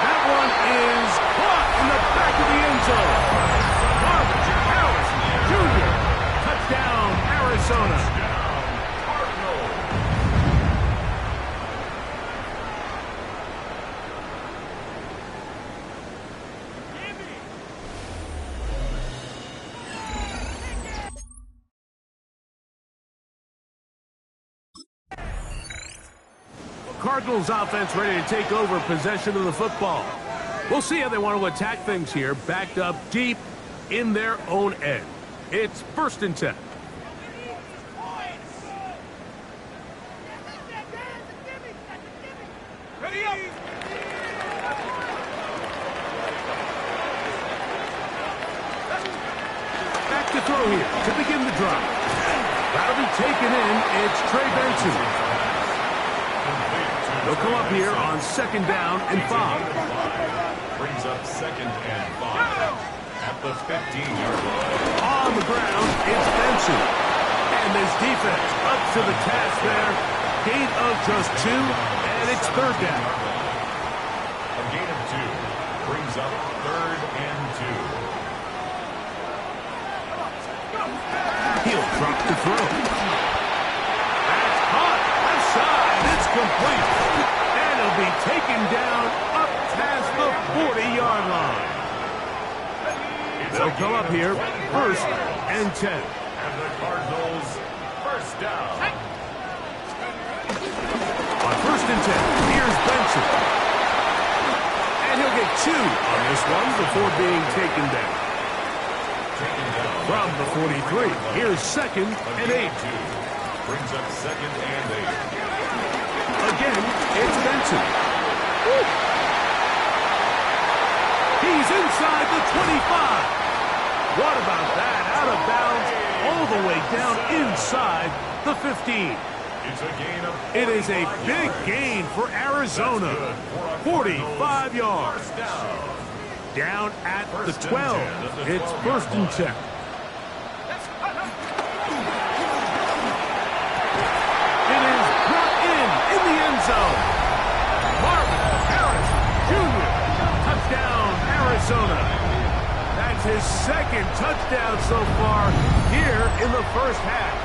That one is caught in the back of the end zone. Marvin Harrison Jr. Touchdown, Arizona. Cardinals offense ready to take over possession of the football. We'll see how they want to attack things here, backed up deep in their own end. It's 1st and 10. Back to throw here to begin the drive. That'll be taken in. It's Trey Benson. They'll come up here on 2nd down and 5. Brings up 2nd and 5 at the 15-yard line. On the ground, it's Benson. And this defense up to the task there. Gain of just 2, and it's 3rd down. A gain of 2 brings up 3rd and 2. He'll drop to throw. That's caught. Left side. It's complete. And it'll be taken down up past the 40-yard line. They'll come up here, 1st and 10. And the Cardinals, first down. On 1st and 10, here's Benson. And he'll get 2 on this one before being taken down. From the 43, here's 2nd and 8. Brings up 2nd and 8. Again, it's Benson. Woo. He's inside the 25. What about that? Out of bounds, all the way down inside the 15. It is a big gain for Arizona. 45 yards. Down at the 12. It's 1st and 10. It is brought in the end zone. Marvin Harris Jr. Touchdown, Arizona. That's his 2nd touchdown so far here in the 1st half.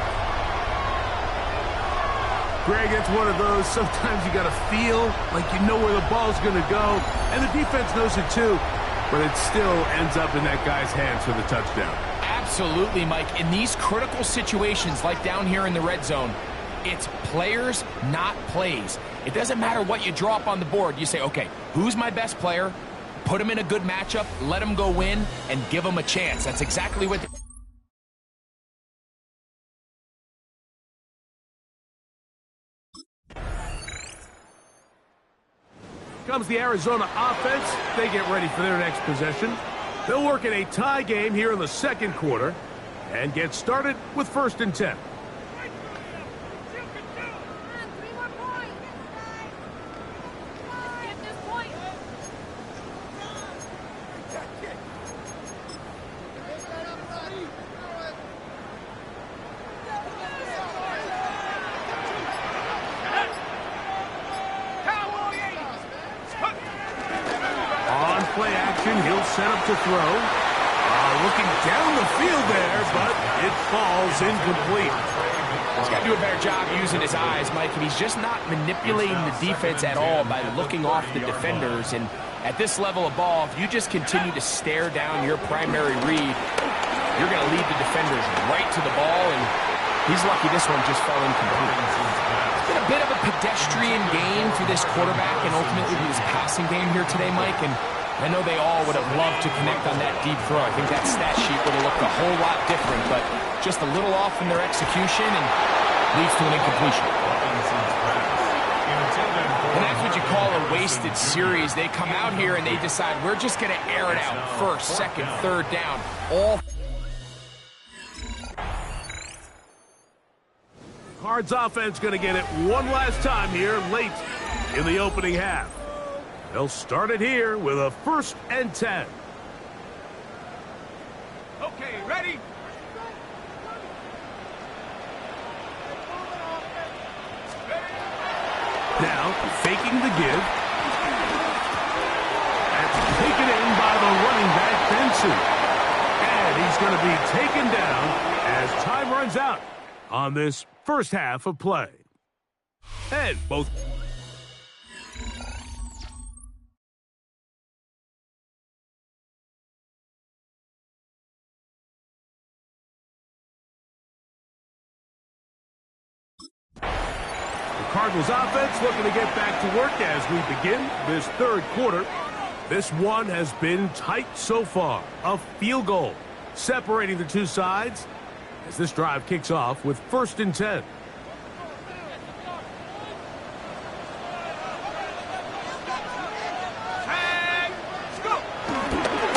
Greg, it's one of those, sometimes you got to feel like you know where the ball's going to go, and the defense knows it too, but it still ends up in that guy's hands for the touchdown. Absolutely, Mike. In these critical situations, like down here in the red zone, it's players, not plays. It doesn't matter what you draw up on the board. You say, okay, who's my best player? Put him in a good matchup, let him go win, and give him a chance. That's exactly what... Comes the Arizona offense. They get ready for their next possession. They'll work in a tie game here in the 2nd quarter and get started with 1st and 10. He'll set up to throw. Looking down the field there, but it falls incomplete. He's got to do a better job using his eyes, Mike, and he's just not manipulating the defense at all by looking off the defenders. And at this level of ball, if you just continue to stare down your primary read, you're going to lead the defenders right to the ball, and he's lucky this one just fell incomplete. It's been a bit of a pedestrian game for this quarterback and ultimately his passing game here today, Mike, and I know they all would have loved to connect on that deep throw. I think that stat sheet would have looked a whole lot different, but just a little off in their execution and leads to an incompletion. And that's what you call a wasted series. They come out here and they decide, we're just going to air it out. 1st, 2nd, 3rd down. All. Cards offense going to get it one last time here late in the opening half. They'll start it here with a 1st and 10. Okay, ready? Now, faking the give. That's taken in by the running back, Benson. And he's going to be taken down as time runs out on this 1st half of play. And both... Cardinals offense looking to get back to work as we begin this 3rd quarter. This one has been tight so far. A field goal separating the two sides as this drive kicks off with 1st and 10.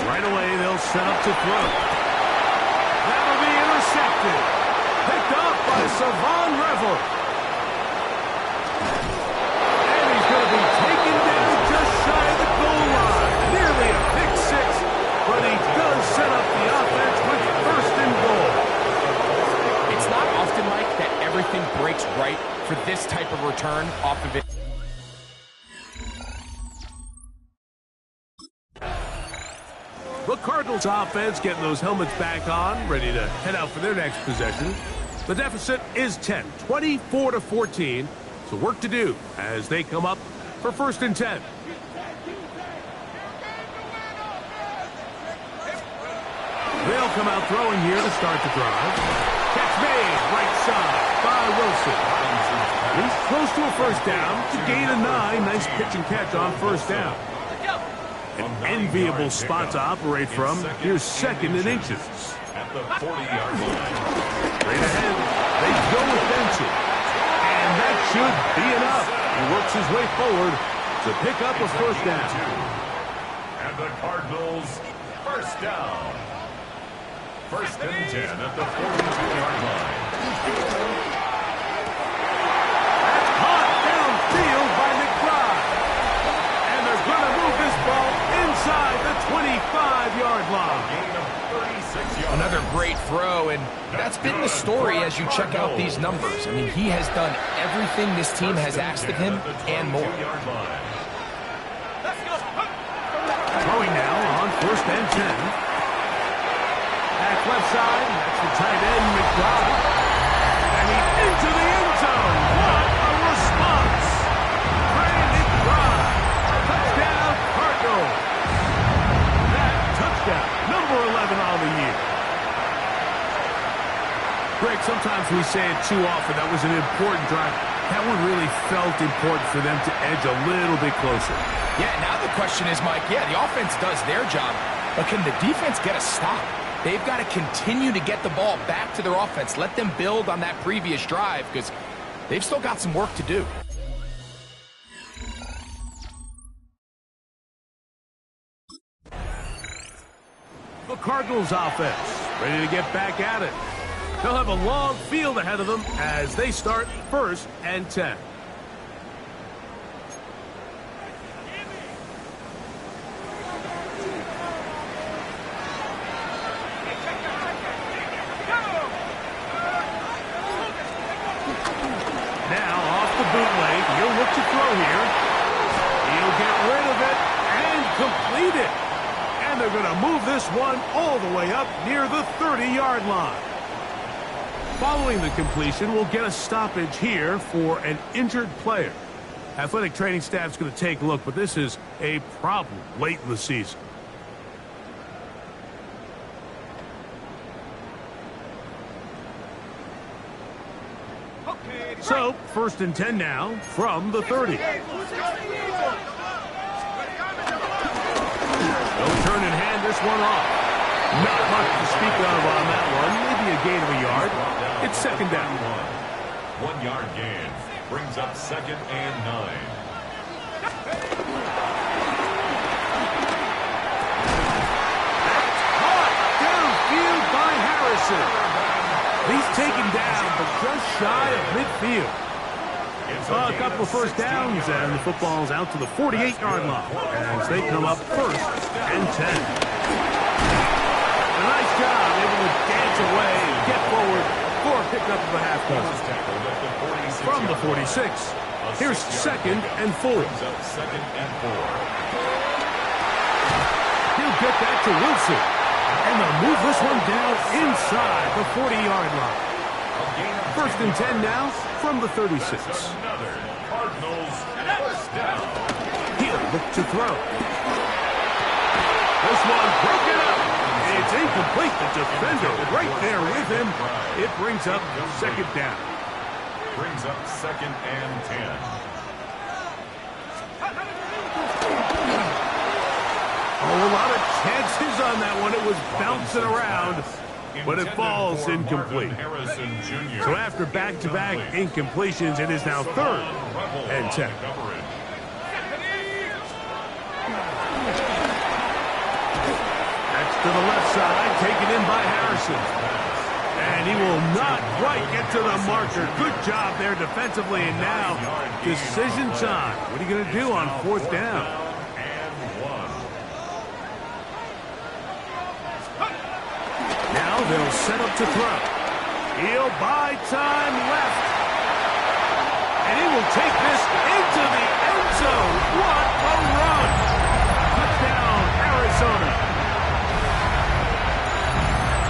Right away, they'll set up to throw. That'll be intercepted. Picked up by Savon Revel. Set up the offense with 1st and goal. It's not often, Mike, that everything breaks right for this type of return off of it. The Cardinals offense getting those helmets back on, ready to head out for their next possession. The deficit is 10, 24-14. So work to do as they come up for 1st and 10. They'll come out throwing here to start the drive. Catch made, right side by Wilson. He's close to a 1st down to gain a 9. Nice pitch and catch on 1st down. An enviable spot to operate from. Here's 2nd and inches. At the 40-yard line. Straight ahead, they go with Benson. And that should be enough. He works his way forward to pick up a 1st down. And the Cardinals, 1st down. 1st and 10 at the 42-yard line. That's caught downfield by McBride. And they're going to move this ball inside the 25-yard line. Gain of 36 yards. Another great throw, and that's been the story as you check out these numbers. I mean, he has done everything this team has asked of him and more. Throwing now on 1st and 10. Back left side, that's the tight end, McBride. And he's into the end zone. What a response! Trey McBride. Touchdown, Cardinals. That touchdown, number 11 on the year. Greg, sometimes we say it too often. That was an important drive. That one really felt important for them to edge a little bit closer. Yeah, now the question is, Mike, yeah, the offense does their job, but can the defense get a stop? They've got to continue to get the ball back to their offense. Let them build on that previous drive because they've still got some work to do. The Cardinals offense ready to get back at it. They'll have a long field ahead of them as they start 1st and 10. Bootleg, he'll look to throw here. He'll get rid of it and complete it. And they're going to move this one all the way up near the 30-yard line. Following the completion, we'll get a stoppage here for an injured player. Athletic training staff's going to take a look, but this is a problem late in the season. So, 1st and 10 now from the 30. No turn and hand this one off. Not much to speak of on that one. Maybe a gain of a yard. It's 2nd down. 1 yard gain brings up 2nd and 9. Caught downfield by Harrison. He's taken down, but just shy of midfield. A couple of 1st downs, and the football's out to the 48-yard line as they come up 1st and 10. A nice job, able to dance away and get forward for a pickup of a half dozen. From the 46, here's 2nd and 4. He'll get that to Wilson. And they'll move this one down inside the 40-yard line. 1st and 10 now from the 36. He'll look to throw. This one broken up. It's incomplete. The defender right there with him. It brings up 2nd down. Brings up 2nd and 10. Oh, a lot of chances on that one. It was bouncing around, but it falls incomplete. So after back-to-back incompletions, it is now 3rd and 10. That's to the left side, taken in by Harrison. And he will not quite get to the marker. Good job there defensively, and now decision time. What are you going to do on 4th down? They'll set up to throw. He'll buy time left. And he will take this into the end zone. What a run. Touchdown, Arizona.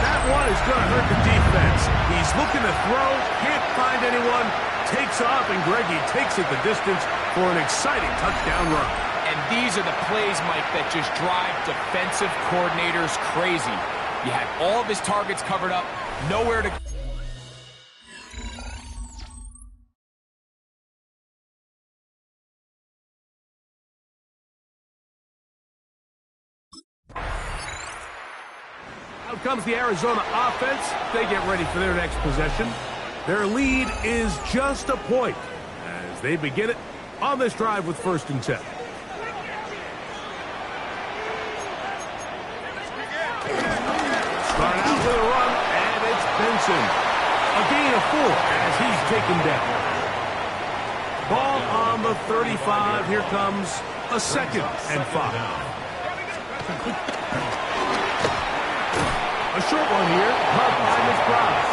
That one is going to hurt the defense. He's looking to throw, can't find anyone, takes off, and Greggy takes it the distance for an exciting touchdown run. And these are the plays, Mike, that just drive defensive coordinators crazy. You had all of his targets covered up, nowhere to go. Out comes the Arizona offense. They get ready for their next possession. Their lead is just a point as they begin it on this drive with 1st and 10. Start out with a run, and it's Benson. A gain of 4 as he's taken down. Ball on the 35. Here comes a 2nd and 5. A short one here, caught by McBride.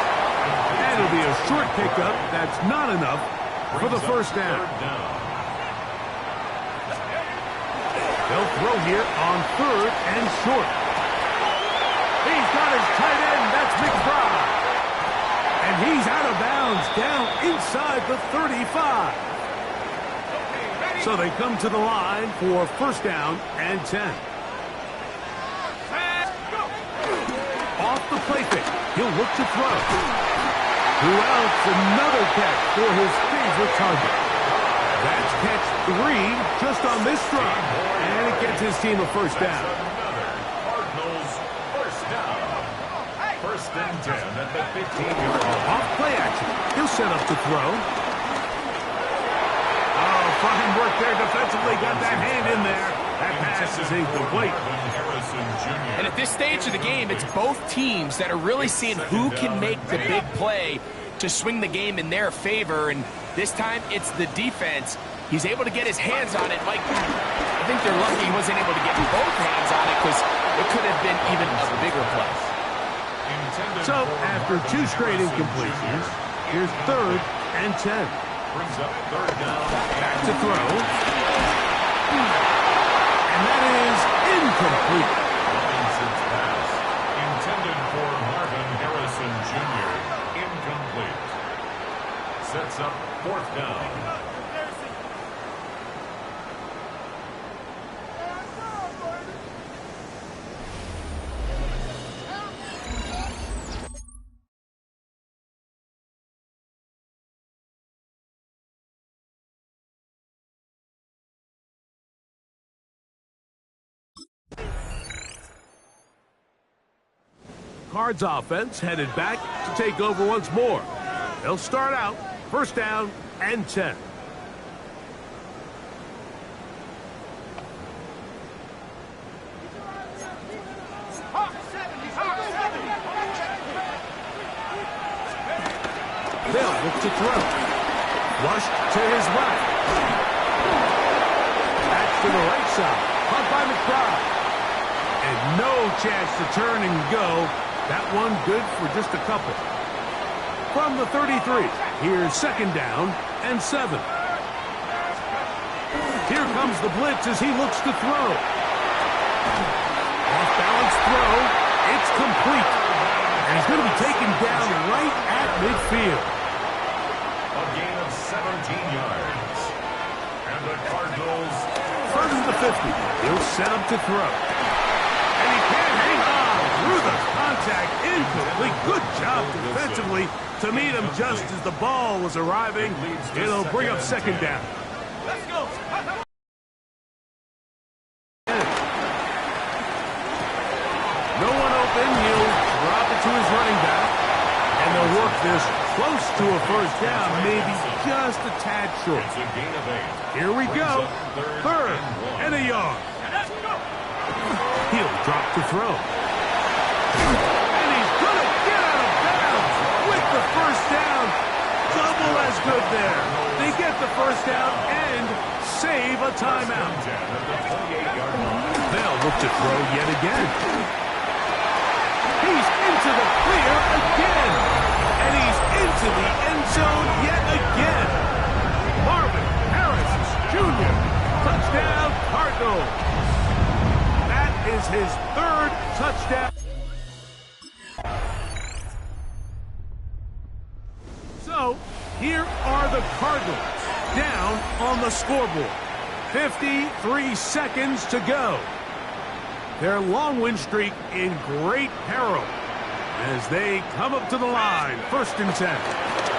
And it'll be a short pickup. That's not enough for the 1st down. They'll throw here on 3rd and short. He's got his tight end. That's McBride. And he's out of bounds down inside the 35. So they come to the line for 1st down and 10. Off the play fake. He'll look to throw. Who else? Another catch for his favorite target. That's catch 3 just on this drive. And it gets his team a 1st down. Cardinals 1st down. 1st and 10 at the 15-yard line. Off play action. He'll set up to throw. Oh, fine work there defensively. Got that hand in there. That pass is incomplete. And at this stage of the game, it's both teams that are really seeing who can make the big play to swing the game in their favor. And this time, it's the defense. He's able to get his hands on it. Mike, I think they're lucky he wasn't able to get both hands on it because it could have been even a bigger play. So, after 2 straight incompletions, here's 3rd and 10. Brings up 3rd down. Back to throw. And that is incomplete. Robinson's pass, intended for Marvin Harrison Jr., incomplete. Sets up 4th down. Cards offense headed back to take over once more. They'll start out 1st down and 10. They'll look to throw. Rushed to his left. Back to the right side. Caught by McBride. And no chance to turn and go. That one good for just a couple. From the 33, here's 2nd down and 7. Here comes the blitz as he looks to throw. Off-balance throw. It's complete. And he's going to be taken down right at midfield. A gain of 17 yards. And the Cardinals... 1st and the 50. He'll set up to throw. And he can't hang on through the contact. Incomplete. Good job defensively to meet him just as the ball was arriving. It'll bring up 2nd down. Let's go. No one open. He'll drop it to his running back. And they'll work this close to a 1st down, maybe just a tad short. It's a gain of 8. Here we go. 3rd and a yard. He'll drop to throw. And he's going to get out of bounds with the 1st down. Double as good there. They get the 1st down and save a timeout. They'll look to throw yet again. He's into the clear again. And he's into the end zone yet again. Marvin Harris Jr. Touchdown, Cardinals. That is his 3rd touchdown. Cardinals down on the scoreboard. 53 seconds to go. Their long win streak in great peril as they come up to the line. 1st and 10.